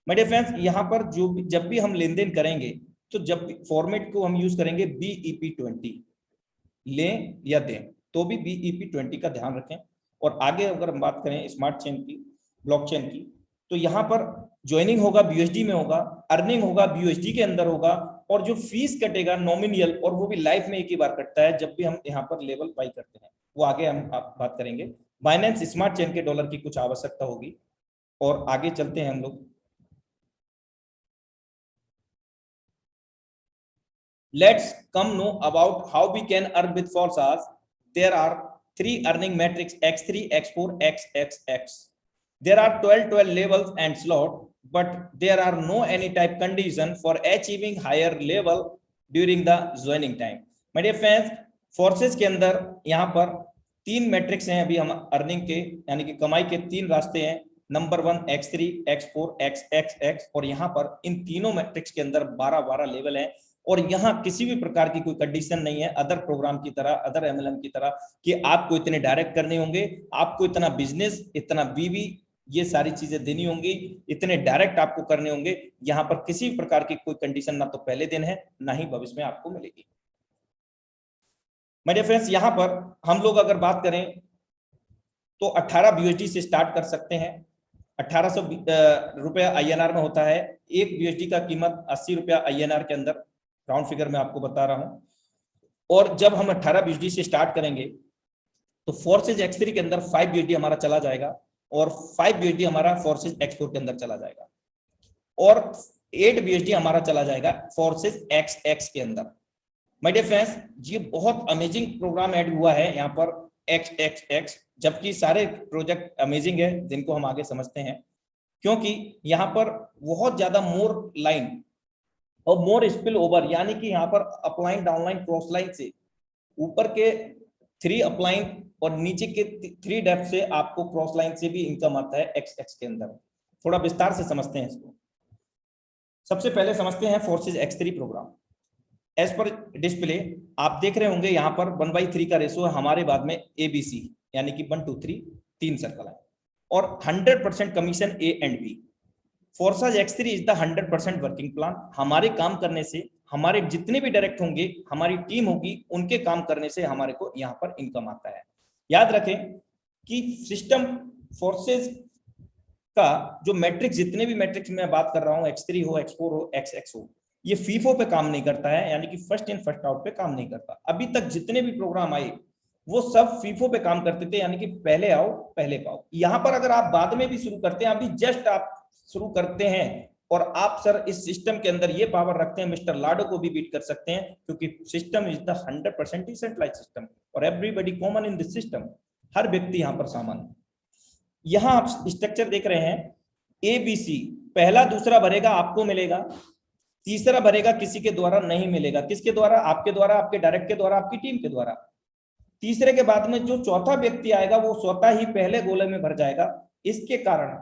My dear friends, यहाँ पर जब भी हम लेन देन करेंगे तो जब फॉर्मेट को हम यूज करेंगे BEP20, लें या दें तो भी BEP20 का ध्यान रखें। और आगे अगर हम बात करें स्मार्ट चेन की, ब्लॉकचेन की, तो यहाँ पर ज्वाइनिंग होगा BUSD में होगा, अर्निंग होगा BUSD के अंदर होगा, और जो फीस कटेगा नॉमिनियल, और वो भी लाइफ में एक ही बार कटता है जब भी हम यहाँ पर लेवल बाई करते हैं, वो आगे हम बात करेंगे। बाइनेंस स्मार्ट चेन के डॉलर की कुछ आवश्यकता होगी। और आगे चलते हैं हम लोग। Let's come know about how we can earn with Forsas. There are 3 earning metrics: X3, X4, XXX. There are 12 levels and slot, but there are no any type condition for achieving higher level during the joining time. My dear friends, Forces के अंदर यहाँ पर 3 matrix हैं अभी हम earning के, यानी कि कमाई के 3 रास्ते हैं। Number 1 X3, X4, XXX। और यहाँ पर इन तीनों मैट्रिक्स के अंदर 12 लेवल हैं, और यहाँ किसी भी प्रकार की कोई कंडीशन नहीं है अदर प्रोग्राम की तरह, अदर MLM की तरह, कि आपको इतने डायरेक्ट करने होंगे, आपको इतना बिजनेस, इतना BV, ये सारी चीजें देनी होंगी, इतने डायरेक्ट आपको करने होंगे। यहाँ पर किसी प्रकार की कोई कंडीशन ना तो पहले दिन है ना ही भविष्य में आपको मिलेगी। मेरे फ्रेंड्स, यहाँ पर हम लोग अगर बात करें तो 18 BUSD से स्टार्ट कर सकते हैं। 1800 रुपया INR में होता है। एक BUSD का कीमत 80 रुपया INR के अंदर, राउंड फिगर में आपको बता रहा हूं। और जब हम 18 BUSD से स्टार्ट करेंगे तो फोर्सेज X3 के अंदर 5 BUSD हमारा चला जाएगा, और 5 BUSD हमारा फोर्सेज X4 के अंदर चला जाएगा, और 8 BUSD हमारा चला जाएगा फोर्सेज XX के अंदर। माय डियर फ्रेंड्स, ये बहुत अमेजिंग प्रोग्राम ऐड हुआ है यहाँ पर XXX, जबकि सारे प्रोजेक्ट अमेजिंग है जिनको हम आगे समझते हैं, क्योंकि यहाँ पर बहुत ज्यादा मोर लाइन और मोर स्पिल ओवर, यानी कि यहाँ पर अपलाइन डाउनलाइन क्रॉस लाइन से ऊपर के 3 अपलाइन और नीचे के 3 डेप्थ से आपको क्रॉस लाइन से भी इनकम आता है एक्स एक्स के अंदर। थोड़ा विस्तार से समझते हैं इसको। सबसे पहले समझते हैं Forsage X3 program. As per display आप देख रहे होंगे यहाँ पर 1/3 का रेशो है हमारे बाद में ABC, यानी कि 1 2 3 3 सर्कल है और 100% commission A and B। Forces X3 is the 100% working plan. हमारे काम करने से हमारे जितने भी डायरेक्ट होंगे, हमारी टीम होगी, उनके काम करने से हमारे को यहाँ पर इनकम आता है। याद रखें कि सिस्टम फोर्सेज का जो मैट्रिक्स, जितने भी मैट्रिक्स में बात कर रहा हूँ, X3 हो, X4 हो, XX हो, ये फीफो पे काम नहीं करता है, यानी कि फर्स्ट इन फर्स्ट आउट पे काम नहीं करता। अभी तक जितने भी प्रोग्राम आए वो सब फीफो पे काम करते थे, यानी कि पहले आओ पहले पाओ। यहाँ पर अगर आप बाद में भी शुरू करते हैं, अभी जस्ट आप शुरू करते हैं और आप सर इस सिस्टम के अंदर ये पावर रखते हैं, मिस्टर लाडो को भी बीट कर सकते हैं, क्योंकि system is the 100% decentralised system और everybody common in this system. हर व्यक्ति यहाँ पर सामान्य। यहाँ आप स्ट्रक्चर देख रहे हैं, ABC पहला दूसरा भरेगा आपको मिलेगा, तीसरा भरेगा किसी के द्वारा नहीं मिलेगा। किसके द्वारा? आपके द्वारा, आपके डायरेक्ट के द्वारा, आपकी टीम के द्वारा। तीसरे के बाद में जो चौथा व्यक्ति आएगा वो स्वतः ही पहले गोले में भर जाएगा। इसके कारण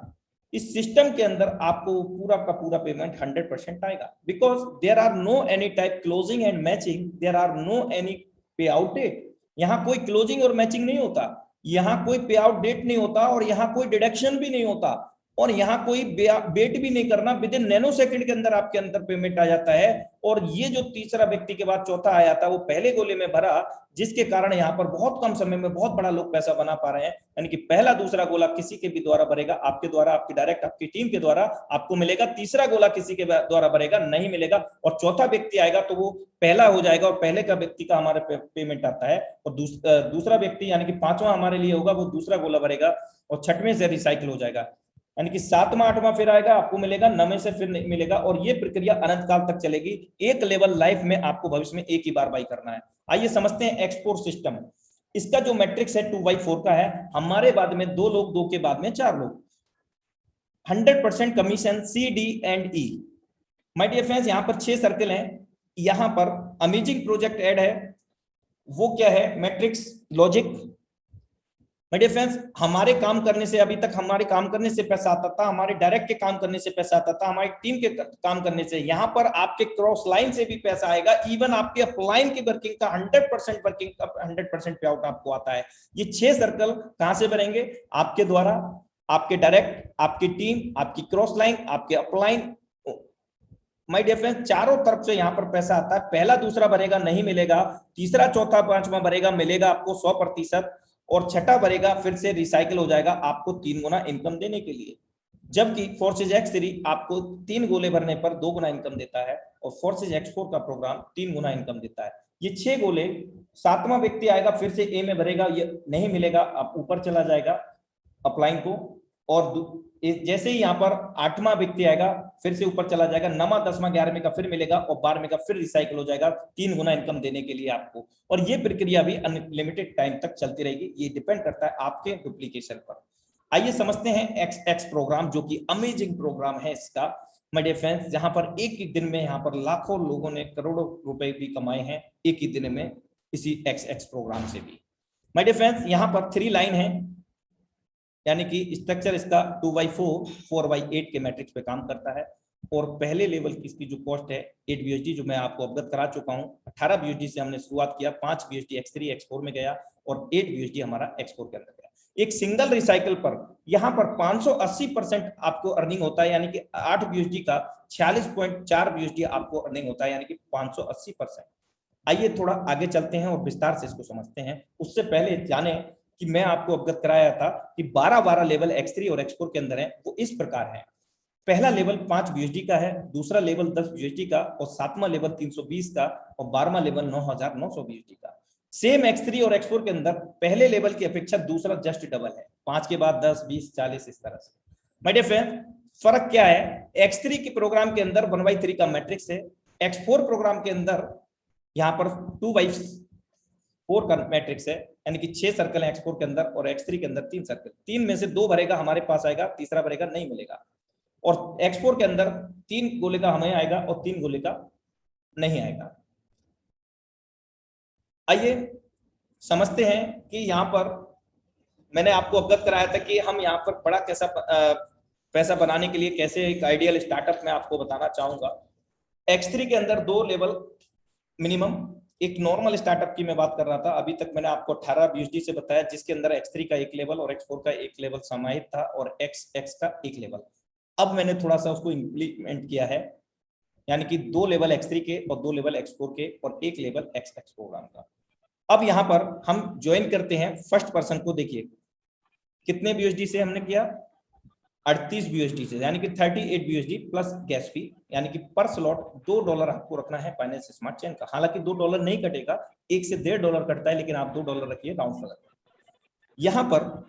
इस सिस्टम के अंदर आपको पूरा का पूरा पेमेंट 100% आएगा, because there are no any type closing and matching, there are no any pay out date. यहाँ कोई क्लोजिंग और मैचिंग नहीं होता, यहाँ कोई पे आउट डेट नहीं होता और यहाँ कोई डिडक्शन भी नहीं होता और यहाँ कोई वेट भी नहीं करना। विद इन नैनो सेकंड के अंदर आपके अंदर पेमेंट आ जाता है। और ये जो तीसरा व्यक्ति के बाद चौथा आया था वो पहले गोले में भरा, जिसके कारण यहाँ पर बहुत कम समय में बहुत बड़ा लोग पैसा बना पा रहे हैं। यानी कि पहला दूसरा गोला किसी के भी द्वारा भरेगा, आपके द्वारा, आपकी डायरेक्ट, आपकी टीम के द्वारा आपको मिलेगा। तीसरा गोला किसी के द्वारा भरेगा, नहीं मिलेगा। और चौथा व्यक्ति आएगा तो वो पहला हो जाएगा और पहले का व्यक्ति का हमारे पेमेंट आता है। और दूसरा व्यक्ति यानी कि पांचवा हमारे लिए होगा, वो दूसरा गोला भरेगा और छठवें से रिसाइकिल हो जाएगा, यानी कि 7वां 8वां फिर आएगा, आपको मिलेगा, 9वें से फिर मिलेगा। और ये प्रक्रिया अनंत काल तक चलेगी। एक लेवल लाइफ में आपको भविष्य में एक ही बार बाई करना है। आइए समझते हैं एक्सपोर्ट सिस्टम। इसका जो मैट्रिक्स है 2/4 का है। हमारे बाद में 2 लोग, 2 के बाद में 4 लोग, 100% commission C D and E। My dear friends, यहाँ पर 6 सर्कल हैं। यहाँ पर अमेजिंग प्रोजेक्ट ऐड है, वो क्या है? Matrix logic. My dear friends, हमारे काम करने से, अभी तक हमारे काम करने से पैसा आता था, हमारे डायरेक्ट के काम करने से पैसा आता था, हमारी टीम के काम करने से। यहाँ पर आपके क्रॉस लाइन से भी पैसा आएगा, इवन आपके अपलाइन की वर्किंग का 100% वर्किंग का 100% पे आउट आपको आता है। ये 6 सर्कल कहां से बनेंगे? आपके द्वारा, आपके डायरेक्ट, आपकी टीम, आपकी क्रॉस लाइन, आपके अपलाइन। माय डियर फ्रेंड्स, चारों तरफ से यहाँ पर पैसा आता है। पहला दूसरा भरेगा, नहीं मिलेगा। तीसरा चौथा पांचवा भरेगा, मिलेगा आपको 100%। और छठा भरेगा, फिर से रिसाइकिल हो जाएगा आपको 3 गुना इनकम देने के लिए। जबकि फोर्सेज X3 आपको 3 गोले भरने पर 2 गुना इनकम देता है और फोर्सेज X4 का प्रोग्राम 3 गुना इनकम देता है। ये 6 गोले, 7वां व्यक्ति आएगा, फिर से A में भरेगा, ये नहीं मिलेगा, आप ऊपर चला जाएगा अपलाइन को। और जैसे ही यहाँ पर 8वां व्यक्ति आएगा, फिर से ऊपर चला जाएगा, 9वां 10वां 11वें का फिर मिलेगा और 12वें का फिर रिसाइकिल हो जाएगा 3 गुना इनकम देने के लिए आपको। और ये प्रक्रिया भी अनलिमिटेड टाइम तक चलती रहेगी। ये डिपेंड करता है आपके डुप्लीकेशन पर। आइए समझते हैं XX प्रोग्राम, जो कि अमेजिंग प्रोग्राम है इसका। माय डियर फ्रेंड्स, जहां पर एक ही दिन में यहाँ पर लाखों लोगों ने करोड़ों रुपए भी कमाए हैं एक ही दिन में इसी XX प्रोग्राम से भी। माय डियर फ्रेंड्स, यहाँ पर 3 लाइन है, यानी कि स्ट्रक्चर इसका 2/4 4/8 के मैट्रिक्स पे काम करता है। और पहले लेवल की इसकी जो कॉस्ट है 8 BUSD, जो मैं आपको अवगत करा चुका हूं। 18 BUSD से हमने शुरुआत किया, 5 BUSD X3 X4 में गया और 8 BUSD हमारा X4 के अंदर गया। एक सिंगल रिसाइकल पर यहाँ पर 580% आपको अर्निंग होता है, यानी कि 8 BUSD का 46.4 BUSD आपको अर्निंग होता है, यानी कि 580%। आइए थोड़ा आगे चलते हैं और विस्तार से इसको समझते हैं। उससे पहले जाने कि मैं आपको अवगत कराया था कि 12 लेवल X3 और X4 के अंदर है, वो इस प्रकार है। पहला लेवल 5 BUSD का है, दूसरा लेवल 10 BUSD का और 7वां लेवल 320 का और 12वां लेवल 9900 BUSD का। सेम X3 और X4 के अंदर पहले लेवल की अपेक्षा दूसरा जस्ट डबल है, 5 के बाद 10, 20, 40 इस तरह से। माय डियर फ्रेंड, फर्क क्या है? X3 के प्रोग्राम के अंदर 1/3 का मैट्रिक्स है, X4 प्रोग्राम के अंदर यहाँ पर 2/4 का मैट्रिक्स है, यानी कि 6 सर्कल है X4 के अंदर और X3 के अंदर 3 सर्कल। 3 में से 2 भरेगा हमारे पास आएगा, तीसरा भरेगा नहीं मिलेगा। और X4 के अंदर 3 गोले का हमें आएगा और 3 गोले का नहीं आएगा। आइए समझते हैं कि यहाँ पर मैंने आपको अवगत कराया था कि हम यहाँ पर बड़ा कैसा पैसा बनाने के लिए कैसे एक आइडियल स्टार्टअप में आपको बताना चाहूंगा। X3 के अंदर 2 लेवल मिनिमम, एक नॉर्मल स्टार्टअप की मैं बात कर रहा था। अभी तक मैंने आपको 18 BUSD से बताया, जिसके अंदर X3 का एक लेवल और X4 का एक लेवल समाहित था और XX का एक लेवल। अब मैंने थोड़ा सा उसको इंप्लीमेंट किया है, यानी कि 2 लेवल X3 के और 2 लेवल X4 के और एक लेवल XX प्रोग्राम का। अब यहाँ पर हम ज्वाइन करते हैं फर्स्ट पर्सन को। देखिए कितने BUSD से हमने किया, 38 BUSD से, यानी कि 38 BUSD प्लस गैस फी, यानी कि पर स्लॉट $2 आपको रखना है फाइनेंस स्मार्ट चेन का। हालांकि $2 नहीं कटेगा, $1 से $1.5 कटता है, लेकिन आप $2 रखिए राउंड फिगर। यहां पर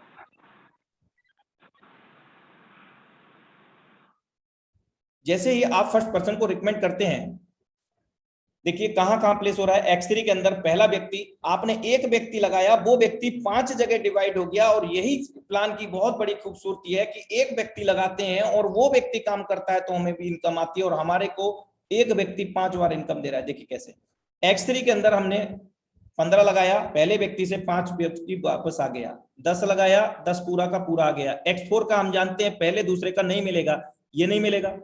जैसे ही आप फर्स्ट पर्सन को रिकमेंड करते हैं, देखिए कहां प्लेस हो रहा है। X3 के अंदर पहला व्यक्ति, आपने एक व्यक्ति लगाया, वो व्यक्ति 5 जगह डिवाइड हो गया। और यही प्लान की बहुत बड़ी खूबसूरती है कि एक व्यक्ति लगाते हैं और वो व्यक्ति काम करता है तो हमें भी इनकम आती है, और हमारे को एक व्यक्ति 5 बार इनकम दे रहा है। देखिए कैसे। X3 के अंदर हमने 15 लगाया, पहले व्यक्ति से 5 व्यक्ति वापस आ गया, 10 लगाया, 10 पूरा का पूरा आ गया। X4 का हम जानते हैं पहले दूसरे का नहीं मिलेगा, ये नहीं मिलेगा,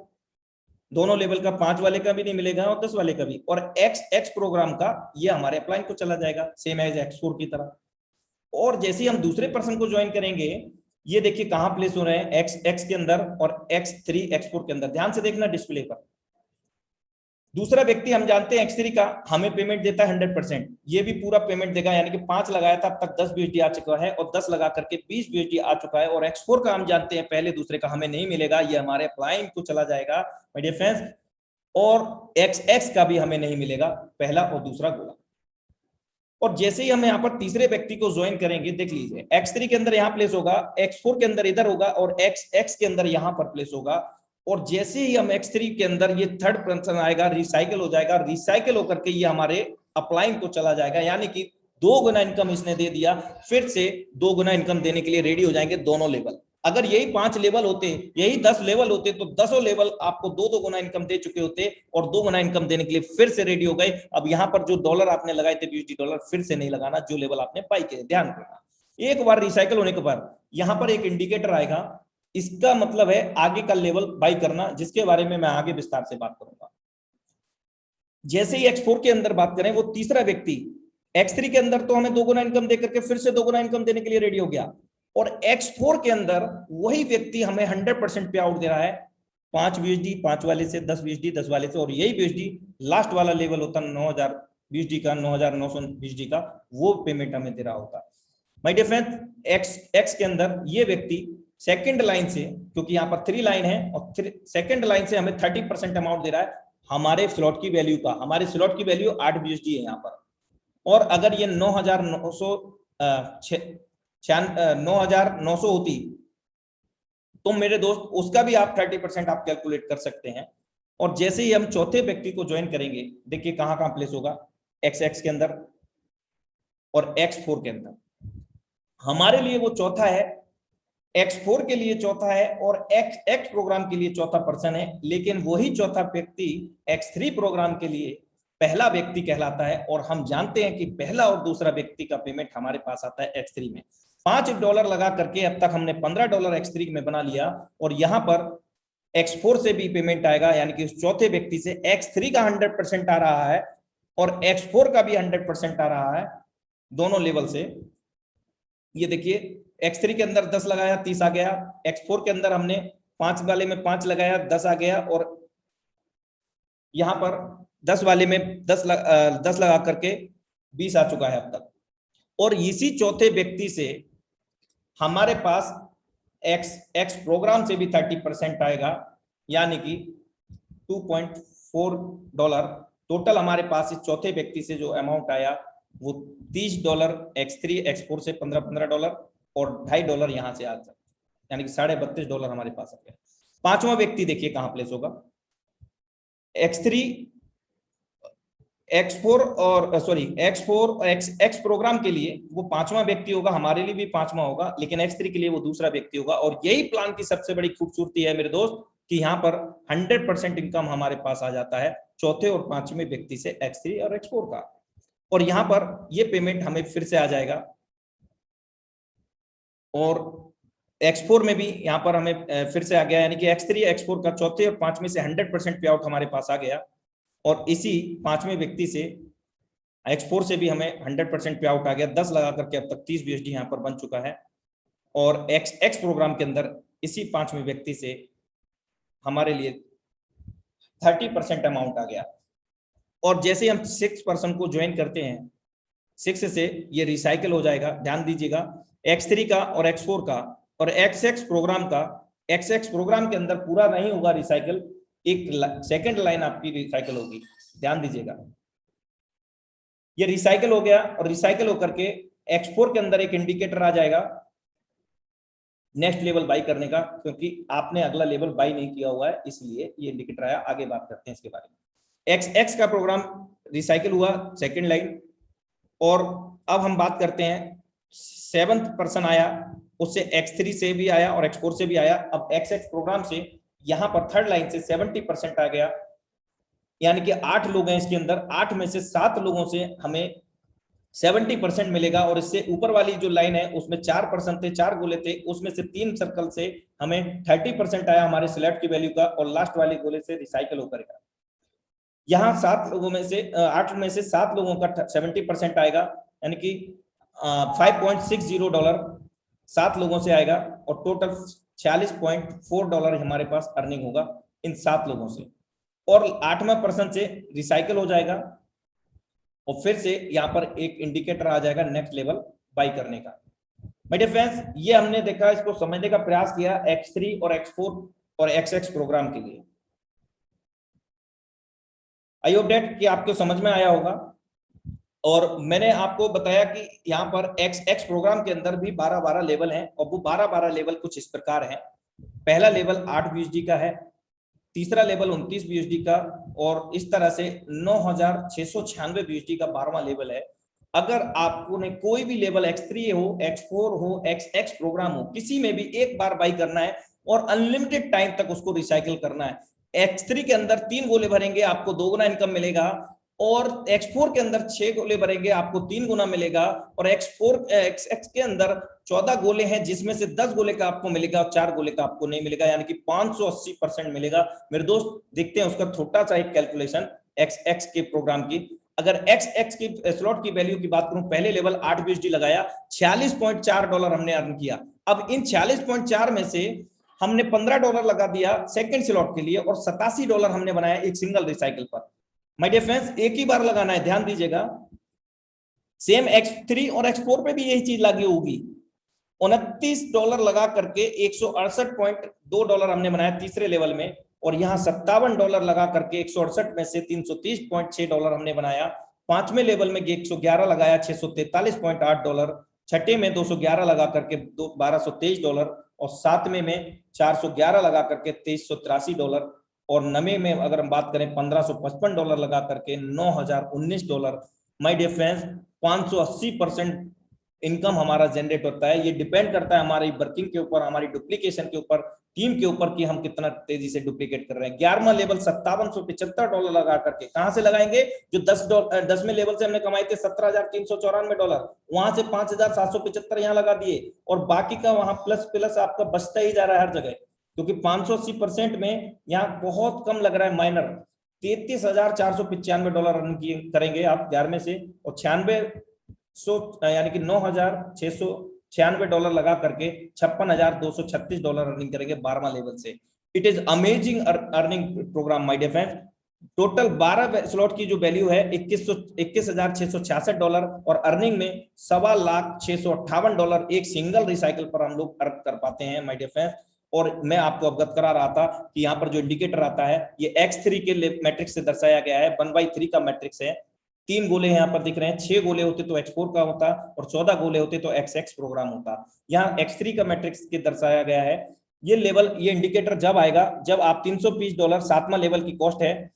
दोनों लेवल का, 5 वाले का भी नहीं मिलेगा और 10 वाले का भी। और XX प्रोग्राम का ये हमारे अपलाइन को चला जाएगा, सेम एज X4 की तरह। और जैसे ही हम दूसरे पर्सन को ज्वाइन करेंगे, ये देखिए कहां प्लेस हो रहे हैं, XX के अंदर और X3 X4 के अंदर। ध्यान से देखना डिस्प्ले पर। दूसरा व्यक्ति हम जानते हैं X3 का हमें पेमेंट देता है 100%, ये भी पूरा पेमेंट देगा, यानी कि 5 लगाया था अब तक 10 BUSD आ चुका है और 10 लगा करके 20 BUSD आ चुका है। और X4 का हम जानते हैं पहले दूसरे का हमें नहीं मिलेगा, ये हमारे अपलाइन को चला जाएगा माय डियर फ्रेंड्स। और XX का भी हमें नहीं मिलेगा, पहला और दूसरा गोला। और जैसे ही हम यहाँ पर तीसरे व्यक्ति को ज्वाइन करेंगे, देख लीजिए X3 के अंदर यहाँ प्लेस होगा, X4 के अंदर इधर होगा और XX के अंदर यहाँ पर प्लेस होगा। और जैसे ही हम X3 के अंदर ये थर्ड पर्सन आएगा, रिसाइकिल हो जाएगा, रिसाइकिल होकर के ये हमारे अपलाइन को चला जाएगा, यानी कि 2 गुना इनकम इसने दे दिया, फिर से 2 गुना इनकम देने के लिए रेडी हो जाएंगे दोनों लेवल। अगर यही 5 लेवल होते, यही 10 लेवल होते, तो 10 लेवल आपको 2-2 गुना इनकम दे चुके होते और 2 गुना इनकम देने के लिए फिर से रेडी हो गए। अब यहाँ पर जो डॉलर आपने लगाए थे BUSD डॉलर, फिर से नहीं लगाना, जो लेवल आपने बाई किए। ध्यान रखना, एक बार रिसाइकिल होने के बाद यहाँ पर एक इंडिकेटर आएगा, इसका मतलब है आगे का लेवल बाई करना, जिसके बारे में मैं आगे विस्तार से बात करूंगा। जैसे ही X4 के अंदर बात करें, वो तीसरा व्यक्ति X3 के अंदर तो हमें 2 गुना इनकम देकर के फिर से 2 गुना इनकम देने के लिए रेडी हो गया। और X4 के अंदर वही व्यक्ति हमें 100% पे आउट दे रहा है, 5 BUSD 5 वाले से, 10 BUSD 10 वाले से, और यही BUSD लास्ट वाला लेवल होता 9000 BUSD का, 9900 BUSD का, वो पेमेंट हमें दे रहा होता। माय डियर फ्रेंड, X के अंदर ये व्यक्ति सेकंड लाइन से, क्योंकि यहाँ पर 3 लाइन है और सेकंड लाइन से हमें 30% अमाउंट दे रहा है हमारे स्लॉट की वैल्यू का। हमारे स्लॉट की वैल्यू 8 BUSD है यहाँ पर। और अगर ये 9,900 होती तो मेरे दोस्त उसका भी आप 30% आप कैलकुलेट कर सकते हैं। और जैसे ही हम चौथे व्यक्ति को ज्वाइन करेंगे, देखिए कहां प्लेस होगा, XX के अंदर और X4 के अंदर। हमारे लिए वो चौथा है, X4 के लिए चौथा है और X प्रोग्राम के लिए चौथा पर्सन है, लेकिन वही चौथा व्यक्ति X3 प्रोग्राम के लिए पहला व्यक्ति कहलाता है। और हम जानते हैं कि पहला और दूसरा व्यक्ति का पेमेंट हमारे पास आता है X3 में। $5 लगा करके अब तक हमने $15 X3 में बना लिया, और यहां पर X4 से भी पेमेंट आएगा, यानी कि उस चौथे व्यक्ति से X3 का 100% आ रहा है और X4 का भी 100% आ रहा है, दोनों लेवल से। ये देखिए X3 के अंदर 10 लगाया, 30 आ गया। X4 के अंदर हमने 5 वाले में 5 लगाया, 10 आ गया। और यहां पर 10 वाले में 10 लगा करके 20 आ चुका है अब तक। और इसी चौथे व्यक्ति से हमारे पास X प्रोग्राम से भी 30% आएगा, यानी कि $2.4 टोटल हमारे पास इस चौथे व्यक्ति से जो अमाउंट आया वो $30 X3 X4 से $15 और $2.5 यहां से आ सकता, यानी कि $32.5 हमारे पास आ गया। पांचवा व्यक्ति देखिए कहां प्लेस होगा, X3 X4 और सॉरी X4 और X प्रोग्राम के लिए वो पांचवा व्यक्ति होगा, हमारे लिए भी पांचवा होगा, लेकिन X3 के लिए वो दूसरा व्यक्ति होगा। और यही प्लान की सबसे बड़ी खूबसूरती है मेरे दोस्त, कि यहाँ पर 100% इनकम हमारे पास आ जाता है चौथे और पांचवें व्यक्ति से X3 और X4 का। और यहाँ पर ये पेमेंट हमें फिर से आ जाएगा, और X4 में भी यहाँ पर हमें फिर से आ गया, यानी कि X3 X4 का चौथे और पांचवें से 100% पे आउट हमारे पास आ गया। और इसी पांचवें व्यक्ति से X4 से भी हमें 100% पे आउट आ गया। 10 लगा करके अब तक 30 USD यहाँ पर बन चुका है। और XX प्रोग्राम के अंदर इसी पांचवें व्यक्ति से हमारे लिए 30% अमाउंट आ गया। और जैसे हम 6% को ज्वाइन करते हैं, 6 से ये रिसाइकल हो जाएगा। ध्यान दीजिएगा, X3 का और X4 का और XX प्रोग्राम का, XX प्रोग्राम के अंदर पूरा नहीं होगा रिसाइकल, एक सेकंड लाइन आपकी रिसाइकल होगी। ध्यान दीजिएगा, ये रिसाइकल हो गया और रिसाइकल होकर के X4 के अंदर एक इंडिकेटर आ जाएगा नेक्स्ट लेवल बाई करने का, क्योंकि आपने अगला लेवल बाई नहीं किया हुआ है, इसलिए ये इंडिकेटर आया। आगे बात करते हैं इसके बारे में। XX का प्रोग्राम रिसाइकल हुआ सेकंड लाइन। और अब हम बात करते हैं 7th पर्सन आया, उससे X3 से भी आया और X4 से भी आया। अब XX प्रोग्राम से यहाँ पर थर्ड लाइन से 70% आ गया, यानी कि 8 लोग हैं इसके अंदर, 8 में से 7 लोगों से हमें 70% मिलेगा। और इससे ऊपर वाली जो लाइन है उसमें 4% थे, 4 गोले थे, उसमें से 3 सर्कल से हमें 30% आया हमारे सिलेक्ट की वैल्यू का, और लास्ट वाले गोले से रिसाइकल होकर गया। यहाँ 7 लोगों में से 8 में से 7 लोगों का 70% आएगा, यानी कि $5.60 7 लोगों से आएगा, और टोटल $46.4 हमारे पास अर्निंग होगा इन 7 लोगों से। और 8वां पर्सन से रिसाइकल हो जाएगा, और फिर से यहाँ पर एक इंडिकेटर आ जाएगा नेक्स्ट लेवल बाई करने का। माय डियर फ्रेंड्स, ये हमने देखा, इसको समझने का प्रयास किया X3 और X4 और XX प्रोग्राम के लिए। आई होप दैट कि आपको समझ में आया होगा। और मैंने आपको बताया कि यहाँ पर XX प्रोग्राम के अंदर भी 12-12 लेवल हैं, और वो 12-12 लेवल कुछ इस प्रकार हैं। पहला लेवल 8 USD का है, तीसरा लेवल 29 USD का, और इस तरह से 9,696 USD का 12वां लेवल है। अगर आपको ने कोई भी लेवल X3 हो, X4 हो, XX प्रोग्राम हो, किसी में भी एक बार बाई करना है और अनलिमिटेड टाइम तक उसको रिसाइकिल करना है। X3 के अंदर 3 गोले भरेंगे, आपको 2 गुना इनकम मिलेगा, और X4 के अंदर 6 गोले भरेंगे, आपको 3 गुना मिलेगा, और XX के अंदर 14 गोले हैं, जिसमें से 10 गोले का आपको मिलेगा और 4 गोले का आपको नहीं मिलेगा, यानी कि 580% मिलेगा। मेरे दोस्त देखते हैं उसका छोटा सा एक कैलकुलेशन XX के प्रोग्राम की। अगर XX की स्लॉट की वैल्यू की बात करूं, पहले लेवल 8 USD लगाया, $46.4 हमने अर्न किया। अब इन 46.4 में से हमने $15 लगा दिया सेकंड स्लॉट के लिए, और $87 हमने बनाया एक सिंगल रिसाइकिल पर। माय डियर फ्रेंड्स, एक ही बार लगाना है, ध्यान दीजिएगा। सेम X3 और X4 पे भी यही चीज लागू होगी। $29 लगा करके $168.2 हमने बनाया तीसरे लेवल में, और यहाँ $57 लगा करके 168 में से $330.6 हमने बनाया। पांचवें लेवल में 111 लगाया, $643.8। छठे में 211 लगा करके $1223, और सातवें में 411 लगा करके $2383, और नवे में अगर हम बात करें $1555 लगा करके $9,019। माय डियर फ्रेंड्स, 580% इनकम हमारा जनरेट होता है। ये डिपेंड करता है हमारी वर्किंग के ऊपर, हमारी डुप्लीकेशन के ऊपर, टीम के ऊपर, कि हम कितना तेजी से डुप्लीकेट कर रहे हैं। 11वां लेवल $5775 लगा करके, कहां से लगाएंगे? जो 10वें लेवल से हमने कमाए थे $17,394, वहां से 5,775 यहाँ लगा दिए, और बाकी का वहां प्लस प्लस आपका बचता ही जा रहा है हर जगह, क्योंकि 580% में यहाँ बहुत कम लग रहा है, माइनर। $33,495 अर्न करेंगे आप 11वें से, और 9600 यानी कि $9,696 लगा करके $56,236 अर्निंग करेंगे 12वां लेवल से। It is amazing earning program my dear friends. Total 12 slot की जो वैल्यू है $21,666, और अर्निंग में $2,0658 एक सिंगल रिसाइकिल पर हम लोग अर्न कर पाते हैं माय डियर फ्रेंड्स। और मैं आपको अवगत करा रहा था कि यहाँ पर जो इंडिकेटर आता है ये X3 के मैट्रिक्स से दर्शाया गया है, 1/3 का मैट्रिक्स है। 3 गोले यहाँ पर दिख रहे हैं, 6 गोले होते तो X4 का होता, और 14 गोले होते तो XX प्रोग्राम होता। यहाँ X3 का मैट्रिक्स के दर्शाया गया है। ये लेवल, ये इंडिकेटर जब आएगा जब आप $320 7वां लेवल की कॉस्ट है,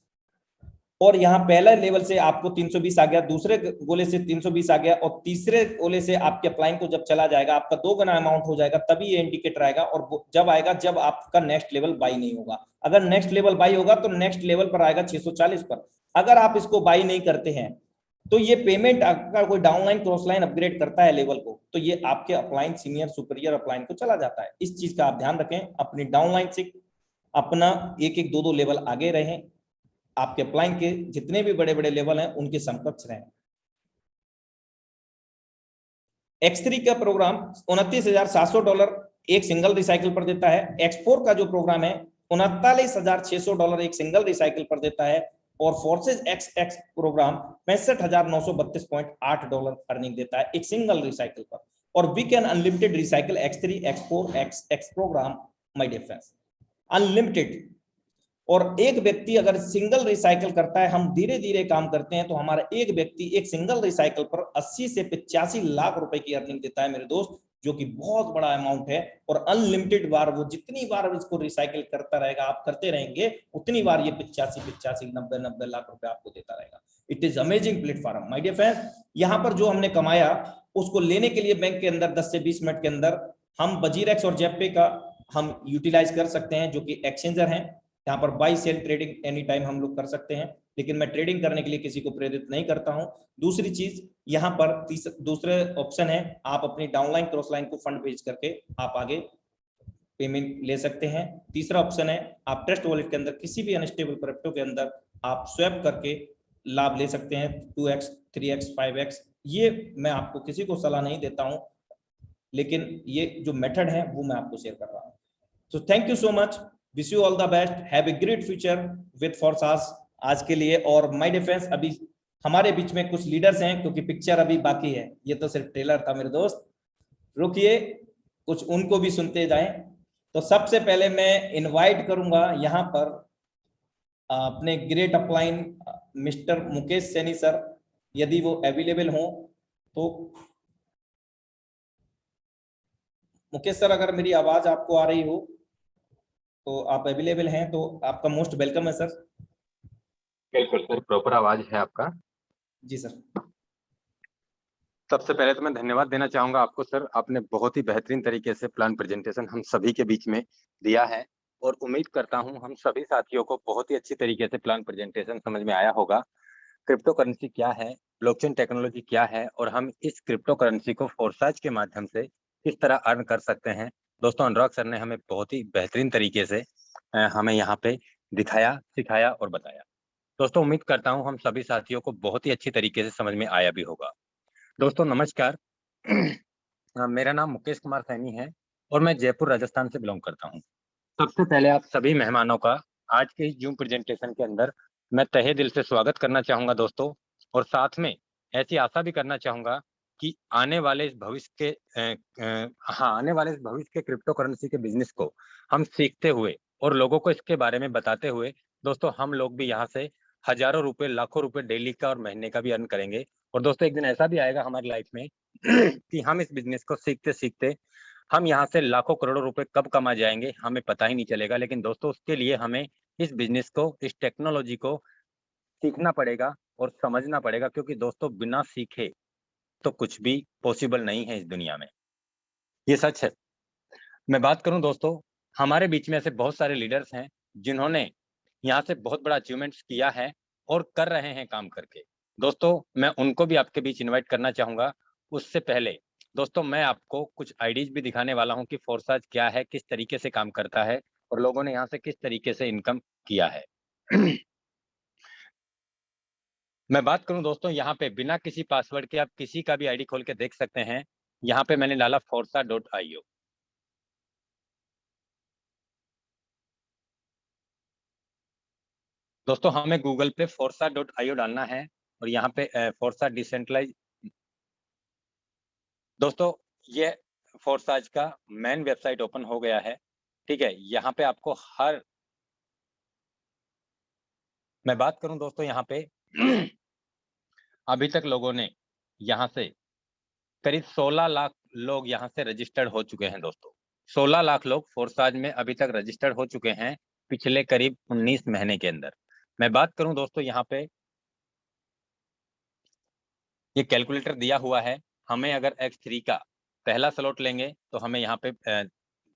और यहाँ पहला लेवल से आपको 320 आ गया, दूसरे गोले से 320 आ गया, और तीसरे गोले से आपके अपलाइन को जब चला जाएगा आपका 2 गुना अमाउंट हो जाएगा, तभी ये इंडिकेटर आएगा। और जब आएगा जब आपका नेक्स्ट लेवल बाई नहीं होगा। अगर नेक्स्ट लेवल बाई होगा तो नेक्स्ट लेवल पर आएगा 640 पर। अगर आप इसको बाई नहीं करते हैं तो ये पेमेंट अगर कोई डाउनलाइन क्रॉस लाइन अपग्रेड करता है लेवल को, तो ये आपके अपलाइन सीनियर सुपीरियर अपलाइन को चला जाता है। इस चीज का आप ध्यान रखें, अपनी डाउनलाइन से अपना एक एक दो दो लेवल आगे रहें, आपके अपलाइन के जितने भी बड़े बड़े लेवल हैं उनके समकक्ष रहें। X3 का प्रोग्राम $29,700 एक सिंगल रिसाइकिल पर देता है। X4 का जो प्रोग्राम है $39,600 एक सिंगल रिसाइकिल पर देता है। और फोर्सेज XX प्रोग्राम $65,932.8 अर्निंग देता है एक सिंगल रिसाइकिल पर। और we can unlimited recycle X3, X4, XX program my dear friends, unlimited. और एक व्यक्ति अगर सिंगल रिसाइकिल करता है, हम धीरे धीरे काम करते हैं, तो हमारा एक व्यक्ति एक सिंगल रिसाइकिल पर 80 से 85 लाख रुपए की अर्निंग देता है मेरे दोस्त, जो कि बहुत बड़ा अमाउंट है। और अनलिमिटेड बार, वो जितनी बार इसको रिसाइकिल करता रहेगा, आप करते रहेंगे, उतनी बार ये 85, 90 लाख रुपए आपको देता रहेगा। It is amazing platform my dear friends. यहाँ पर जो हमने कमाया उसको लेने के लिए बैंक के अंदर 10 से 20 मिनट के अंदर हम बजीरेक्स और जेपे का हम यूटिलाइज कर सकते हैं, जो कि एक्सचेंजर हैं। यहाँ पर buy sell trading any time हम लोग कर सकते हैं, लेकिन मैं ट्रेडिंग करने के लिए किसी को प्रेरित नहीं करता हूं। दूसरी चीज यहाँ पर दूसरे ऑप्शन है, आप अपनी डाउनलाइन क्रॉस लाइन को फंड भेज करके आप आगे पेमेंट ले सकते हैं। तीसरा ऑप्शन है, आप ट्रस्ट वॉलेट के अंदर किसी भी अनस्टेबल क्रिप्टो के अंदर आप स्वैप करके लाभ ले सकते हैं 2x, 3x, 5x। ये मैं आपको किसी को सलाह नहीं देता हूं, लेकिन ये जो मेथड है वो मैं आपको शेयर कर रहा हूं। So thank you so much, wish you all the best, have a great future with Forsage आज के लिए। और माय डिफेंस, अभी हमारे बीच में कुछ लीडर्स हैं, क्योंकि पिक्चर अभी बाकी है, ये तो सिर्फ ट्रेलर था मेरे दोस्त, रुकिए कुछ उनको भी सुनते जाएं। तो सबसे पहले मैं इनवाइट करूंगा यहाँ पर अपने great upline mister Mukesh Saini sir, यदि वो अवेलेबल हो तो। मुकेश सर, अगर मेरी आवाज आपको आ रही हो तो आप अवेलेबल हैं, तो आपका मोस्ट वेलकम है सर। बिल्कुल सर, प्रॉपर आवाज है आपका। जी सर। सबसे पहले तो मैं धन्यवाद देना चाहूंगा आपको सर, आपने बहुत ही बेहतरीन तरीके से प्लान प्रेजेंटेशन हम सभी के बीच में दिया है, और उम्मीद करता हूं हम सभी साथियों को बहुत ही अच्छी तरीके से प्लान प्रेजेंटेशन समझ में आया होगा। क्रिप्टो करेंसी क्या है, ब्लॉकचेन टेक्नोलॉजी क्या है, और हम इस क्रिप्टो करेंसी को फोर्साज के माध्यम से किस तरह अर्न कर सकते हैं। दोस्तों, अनुराग सर ने हमें बहुत ही बेहतरीन तरीके से हमें यहाँ पे दिखाया, सिखाया और बताया। दोस्तों, उम्मीद करता हूँ हम सभी साथियों को बहुत ही अच्छी तरीके से समझ में आया भी होगा। दोस्तों नमस्कार, मेरा नाम मुकेश कुमार सैनी है और मैं जयपुर राजस्थान से बिलोंग करता हूँ। सबसे पहले आप सभी मेहमानों का आज के इस जूम प्रेजेंटेशन के अंदर मैं तहे दिल से स्वागत करना चाहूंगा दोस्तों, और साथ में ऐसी आशा भी करना चाहूंगा कि आने वाले इस भविष्य के क्रिप्टो करेंसी के बिजनेस को हम सीखते हुए और लोगों को इसके बारे में बताते हुए दोस्तों हम लोग भी यहाँ से हजारों रुपए, लाखों रुपए डेली का और महीने का भी अर्न करेंगे। और दोस्तों एक दिन ऐसा भी आएगा हमारी लाइफ में कि हम इस बिजनेस को सीखते सीखते हम यहाँ से लाखों करोड़ों रुपए कब कमा जाएंगे हमें पता ही नहीं चलेगा। लेकिन दोस्तों उसके लिए हमें इस बिजनेस को, इस टेक्नोलॉजी को सीखना पड़ेगा और समझना पड़ेगा, क्योंकि दोस्तों बिना सीखे तो कुछ भी पॉसिबल नहीं है इस दुनिया में, ये सच है। मैं बात करूं दोस्तों, हमारे बीच में ऐसे बहुत सारे लीडर्स हैं जिन्होंने यहाँ से बहुत बड़ा अचीवमेंट्स किया है और कर रहे हैं काम करके। दोस्तों मैं उनको भी आपके बीच इनवाइट करना चाहूंगा। उससे पहले दोस्तों मैं आपको कुछ आइडियाज भी दिखाने वाला हूं कि फोर्साज क्या है, किस तरीके से काम करता है और लोगों ने यहाँ से किस तरीके से इनकम किया है। मैं बात करूं दोस्तों, यहाँ पे बिना किसी पासवर्ड के आप किसी का भी आईडी खोल के देख सकते हैं। यहाँ पे मैंने डाला forsa.io। दोस्तों हमें गूगल पे forsa.io डालना है और यहाँ पे फोर्सा डिसेंट्रलाइज। दोस्तों ये फोर्साज का मेन वेबसाइट ओपन हो गया है, ठीक है। यहाँ पे आपको मैं बात करूं दोस्तों, यहाँ पे अभी तक लोगों ने यहाँ से करीब 16 लाख लोग यहाँ से रजिस्टर्ड हो चुके हैं। दोस्तों 16 लाख लोग फोर्साज में अभी तक रजिस्टर्ड हो चुके हैं पिछले करीब 19 महीने के अंदर। मैं बात करूं दोस्तों, यहाँ पे ये कैलकुलेटर दिया हुआ है। हमें अगर X3 का पहला स्लॉट लेंगे तो हमें यहाँ पे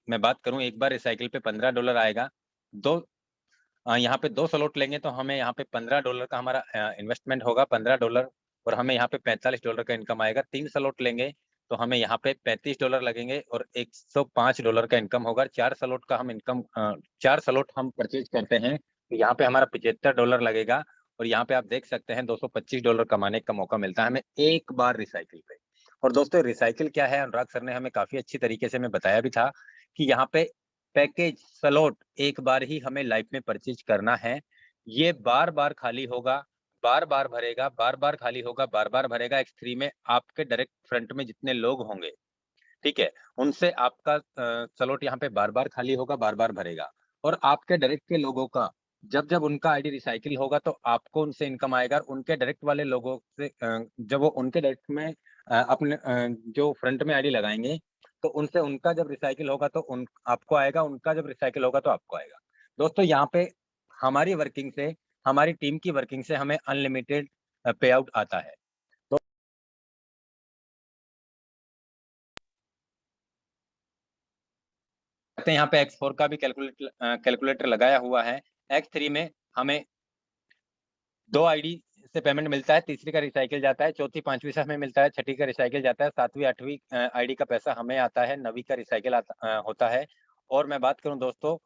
मैं बात करूं, एक बार रिसाइकिल पे $15 आएगा। यहाँ पे 2 स्लॉट लेंगे तो हमें यहाँ पे $15 का हमारा इन्वेस्टमेंट होगा, $15, और हमें यहाँ पे $45 का इनकम आएगा। 3 स्लॉट लेंगे तो हमें यहाँ पे $35 लगेंगे और $105 का इनकम होगा। 4 स्लॉट का हम इनकम 4 स्लॉट हम परचेज करते हैं तो यहाँ पे हमारा $75 लगेगा, और यहाँ पे आप देख सकते हैं $225 कमाने का मौका मिलता है हमें एक बार रिसाइकिल पे। और दोस्तों रिसाइकिल क्या है, अनुराग सर ने हमें काफी अच्छी तरीके से हमें बताया भी था कि यहाँ पे पैकेज स्लॉट एक बार ही हमें लाइफ में परचेज करना है। ये बार बार खाली होगा, बार बार भरेगा, बार बार खाली होगा, बार बार भरेगा। X3 में आपके डायरेक्ट फ्रंट में जितने लोग होंगे, ठीक है, उनसे आपका स्लॉट यहाँ पे बार बार खाली होगा, बार बार भरेगा। और आपके डायरेक्ट के लोगों का जब जब उनका आईडी रिसाइकिल होगा तो आपको उनसे इनकम आएगा। उनके डायरेक्ट वाले लोगों से जब वो उनके डायरेक्ट में अपने जो फ्रंट में आईडी लगाएंगे तो उनसे उनका जब रिसाइकिल होगा तो उन आपको आएगा, उनका जब रिसाइकिल होगा तो आपको आएगा। दोस्तों यहाँ पे हमारी वर्किंग से, हमारी टीम की वर्किंग से हमें अनलिमिटेड पे आउट आता है। तो यहाँ पे X4 का भी कैलकुलेटर लगाया हुआ है। X3 में हमें 2 आईडी से पेमेंट मिलता है, तीसरी का रिसाइकिल जाता है, चौथी पांचवी से हमें मिलता है, छठी का रिसाइकिल जाता है, सातवीं आठवीं आईडी का पैसा हमें आता है, नवीं का रिसाइकिल होता है। और मैं बात करूं दोस्तों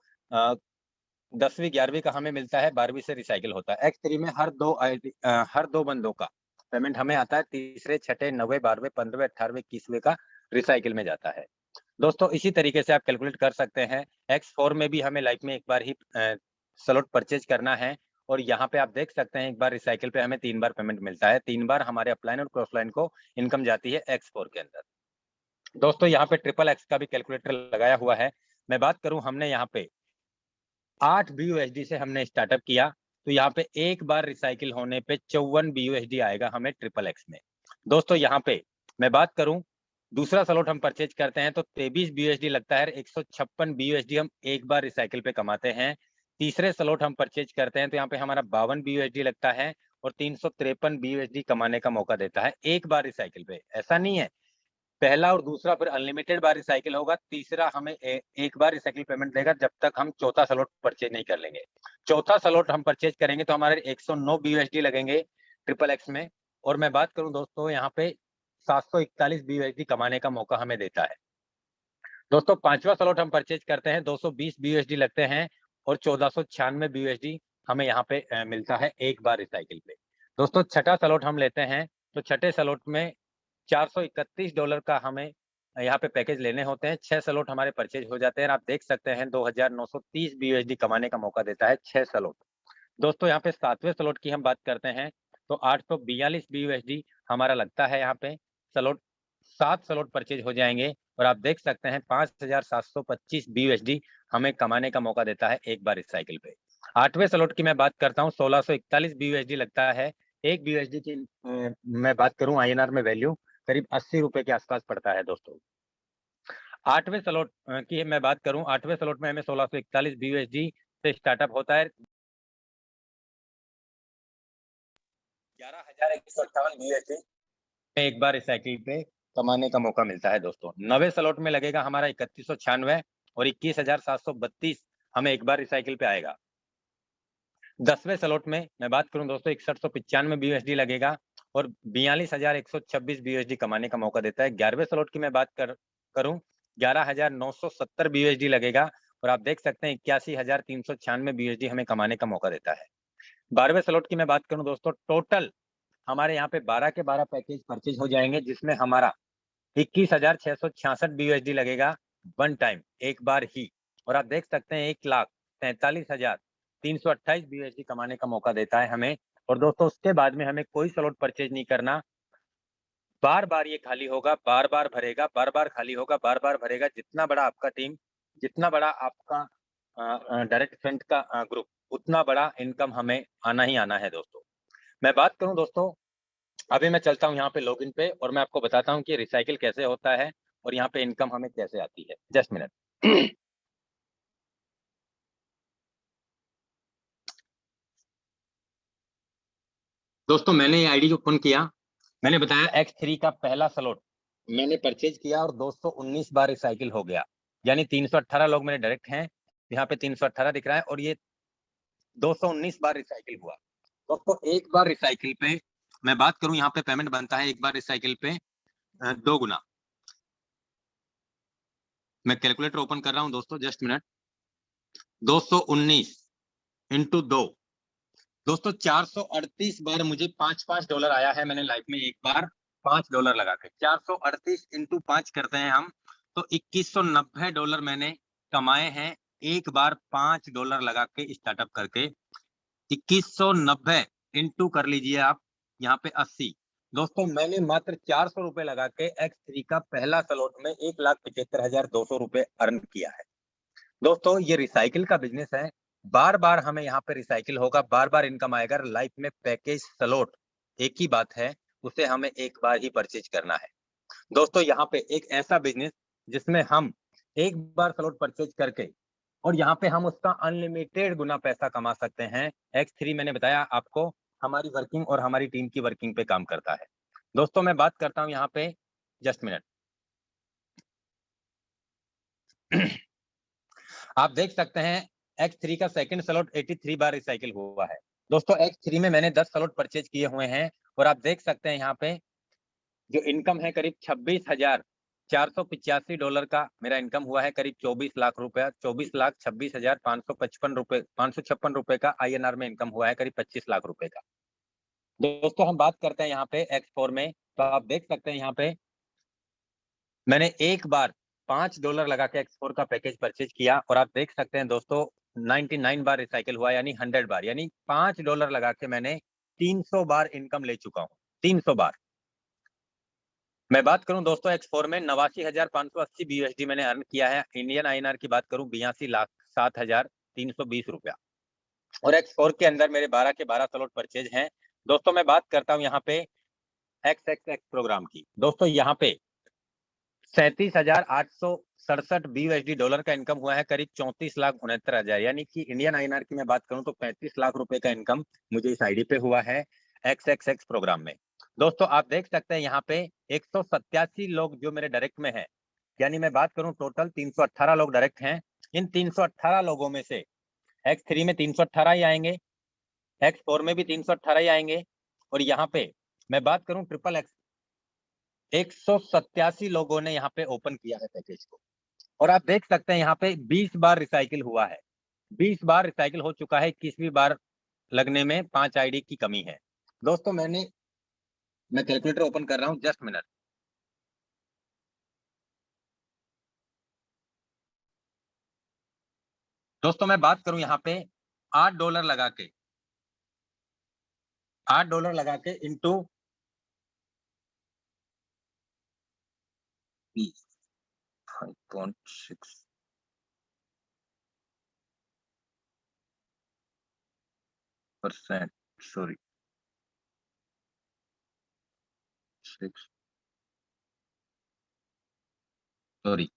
10वीं 11वीं का हमें मिलता है, 12वीं से रिसाइकिल होता है। X3 में हर दो बंदों का पेमेंट हमें आता है, तीसरे छठे 9वें 12वें 15वें 18वें 21वें का रिसाइकिल में जाता है। दोस्तों इसी तरीके से आप कैलकुलेट कर सकते हैं। X4 में भी हमें लाइफ में एक बार ही स्लॉट परचेज करना है, और यहाँ पे आप देख सकते हैं एक बार रिसाइकिल पे हमें 3 बार पेमेंट मिलता है, 3 बार हमारे अपलाइन और क्रॉसलाइन को इनकम जाती है X4 के अंदर। दोस्तों यहाँ पे XXX का भी कैलकुलेटर लगाया हुआ है। मैं बात करूं, हमने यहाँ पे 8 BUSD से हमने स्टार्टअप किया, तो यहाँ पे एक बार रिसाइकिल होने पे 54 BUSD आएगा हमें XXX में। दोस्तों यहाँ पे मैं बात करूं, दूसरा स्लॉट हम परचेज करते हैं तो 23 BUSD लगता है, 156 BUSD हम एक बार रिसाइकिल पे कमाते हैं। तीसरे स्लॉट हम परचेज करते हैं तो यहाँ पे हमारा 52 BUSD लगता है और 353 BUSD कमाने का मौका देता है एक बार रिसाइकिल पे। ऐसा नहीं है पहला और दूसरा फिर अनलिमिटेड बार रिसाइकिल होगा, तीसरा हमें एक बार रिसाइकिल पेमेंट देगा जब तक हम चौथा स्लॉट परचेज नहीं कर लेंगे। चौथा स्लॉट हम परचेज करेंगे तो हमारे 109 BUSD लगेंगे XXX में। और मैं बात करूं दोस्तों, यहाँ पे 741 BUSD कमाने का मौका हमें देता है। दोस्तों पांचवा स्लॉट हम परचेज करते हैं, 220 BUSD लगते हैं और 1496 BUSD हमें यहाँ पे मिलता है एक बार रिसाइकिल पे। दोस्तों छठा स्लॉट हम लेते हैं तो छठे स्लॉट में $431 का हमें यहाँ पे पैकेज लेने होते हैं। 6 स्लॉट हमारे परचेज हो जाते हैं। आप देख सकते हैं 2930 BUSD कमाने का मौका देता है 6 स्लॉट। दोस्तों यहाँ पे 7वें स्लॉट की हम बात करते हैं तो 842 BUSD हमारा लगता है। यहाँ पे स्लॉट 7 स्लॉट परचेज हो जाएंगे और आप देख सकते हैं 5725 BUSD हमें कमाने का मौका देता है एक बार रिसाइकिल पे। 8वें स्लॉट की मैं बात करता हूँ, 1641 BUSD लगता है। एक BUSD की मैं बात करूं INR में वैल्यू करीब 80 रुपए के आसपास पड़ता है। दोस्तों 8वें स्लॉट की मैं बात करूं, 8वें स्लॉट में हमें 1641 BUSD से स्टार्टअप होता है। 11,158 BUSD एक बार रिसाइकिल पे कमाने का मौका मिलता है। दोस्तों 9वें स्लॉट में लगेगा हमारा 3196 और 21,732 हमें एक बार रिसाइकिल पे आएगा। 10वें स्लॉट में मैं बात करूं दोस्तों 6195 BUSD लगेगा और 42,126 BUSD कमाने का मौका देता है। 11वें स्लॉट की मैं बात करूं 11,970 BUSD लगेगा और आप देख सकते हैं 81,396 BUSD हमें कमाने का मौका देता है। 12वें स्लॉट की मैं बात करूं दोस्तों, टोटल हमारे यहाँ पे 12 के 12 पैकेज परचेज हो जाएंगे जिसमें हमारा 21,666 BUSD लगेगा वन टाइम एक बार ही, और आप देख सकते हैं 1,43,328 BUSD कमाने का मौका देता है हमें। और दोस्तों उसके बाद में हमें कोई स्लॉट परचेज नहीं करना, बार बार ये खाली होगा, बार बार भरेगा, बार बार खाली होगा, बार बार भरेगा। जितना बड़ा आपका टीम, जितना बड़ा आपका डायरेक्ट फंड का ग्रुप, उतना बड़ा इनकम हमें आना ही आना है। दोस्तों मैं बात करूं दोस्तों, अभी मैं चलता हूं यहाँ पे लॉगिन पे और मैं आपको बताता हूं कि रिसाइकिल कैसे होता है और यहाँ पे इनकम हमें कैसे आती है। Just minute. दोस्तों मैंने ये आईडी जो फोन किया, मैंने बताया X3 का पहला स्लॉट मैंने परचेज किया और 219 बार रिसाइकिल हो गया, यानी 318 लोग मेरे डायरेक्ट हैं, यहाँ पे 318 दिख रहा है और ये 219 बार रिसाइकिल हुआ। दोस्तों एक बार रिसाइकिल पे मैं बात करूं, यहाँ पे पेमेंट बनता है एक बार रिसाइकिल पे 2 गुना। मैं कैलकुलेटर ओपन कर रहा हूं दोस्तों, जस्ट मिनट। 219 इंटू 2, दोस्तों 438 बार मुझे $5 आया है। मैंने लाइफ में एक बार $5 लगा के 438 इंटू 5 करते हैं हम, तो $2190 मैंने कमाए हैं एक बार $5 लगा के स्टार्टअप करके। 2190 इंटू कर लीजिए आप यहाँ पे 80। दोस्तों मैंने मात्र 400 रुपए लगा के X3 का पहला स्लॉट में 1,75,200 रुपए अर्न किया है। दोस्तों ये रिसाइकिल का बिजनेस है, बार बार हमें यहाँ पे रिसाइकिल होगा, बार बार इनकम आएगा। लाइफ में पैकेज स्लॉट एक ही बात है, उसे हमें एक बार ही परचेज करना है। दोस्तों यहाँ पे एक ऐसा बिजनेस जिसमें हम एक बार स्लॉट परचेज करके और यहाँ पे हम उसका अनलिमिटेड गुना पैसा कमा सकते हैं। X3 मैंने बताया आपको हमारी वर्किंग और हमारी टीम की वर्किंग पे काम करता है। दोस्तों मैं बात करता हूँ यहाँ पे, जस्ट मिनट। आप देख सकते हैं X3 का सेकंड स्लॉट 83 बार रिसाइकिल हुआ है। दोस्तों X3 में मैंने 10 स्लॉट परचेज किए हुए हैं और आप देख सकते हैं यहाँ पे जो इनकम है करीब $26,485 का मेरा इनकम हुआ है, करीब 24 लाख रुपया, 24,26,555 रुपए का INR में इनकम हुआ है, करीब 25 लाख रुपए का। दोस्तों हम बात करते हैं यहाँ पे X4 में, तो आप देख सकते हैं यहाँ पे मैंने एक बार $5 लगा के X4 का पैकेज परचेज किया और आप देख सकते हैं दोस्तों 99 बार रिसाइकिल हुआ, यानी 100 बार, यानी $5 लगा के मैंने 300 बार इनकम ले चुका हूँ, 300 बार। मैं बात करूं दोस्तों X4 में 89,580 BUSD मैंने अर्न किया है। इंडियन INR की बात करूं 82,07,320 रुपया। और X4 के अंदर मेरे 12 के 12 स्लॉट परचेज हैं। दोस्तों मैं बात करता हूं यहाँ पे XXX प्रोग्राम की। दोस्तों यहाँ पे 37,867 BUSD का इनकम हुआ है, करीब 34,69,000, यानी कि इंडियन INR की मैं बात करूं तो 35 लाख रुपए का इनकम मुझे इस आईडी पे हुआ है XXX प्रोग्राम में। दोस्तों आप देख सकते हैं यहाँ पे 187 लोग जो मेरे डायरेक्ट में हैं, यानी मैं बात करूं टोटल 318 लोग डायरेक्ट हैं। इन 318 लोगों में से X3 में 318 ही आएंगे, X4 में भी 318 ही आएंगे, और यहाँ पे मैं बात करूं ट्रिपल X 187 लोगों ने यहाँ पे ओपन किया है पैकेज को। और आप देख सकते हैं यहाँ पे 20 बार रिसाइकिल हुआ है, 20 बार रिसाइकिल हो चुका है, 21वीं बार लगने में 5 आईडी की कमी है। दोस्तों मैं कैलकुलेटर ओपन कर रहा हूँ, जस्ट मिनट। दोस्तों मैं बात करूं यहाँ पे $8 लगा के, $8 लगा के इंटू 5.6%, सॉरी 6, सॉरी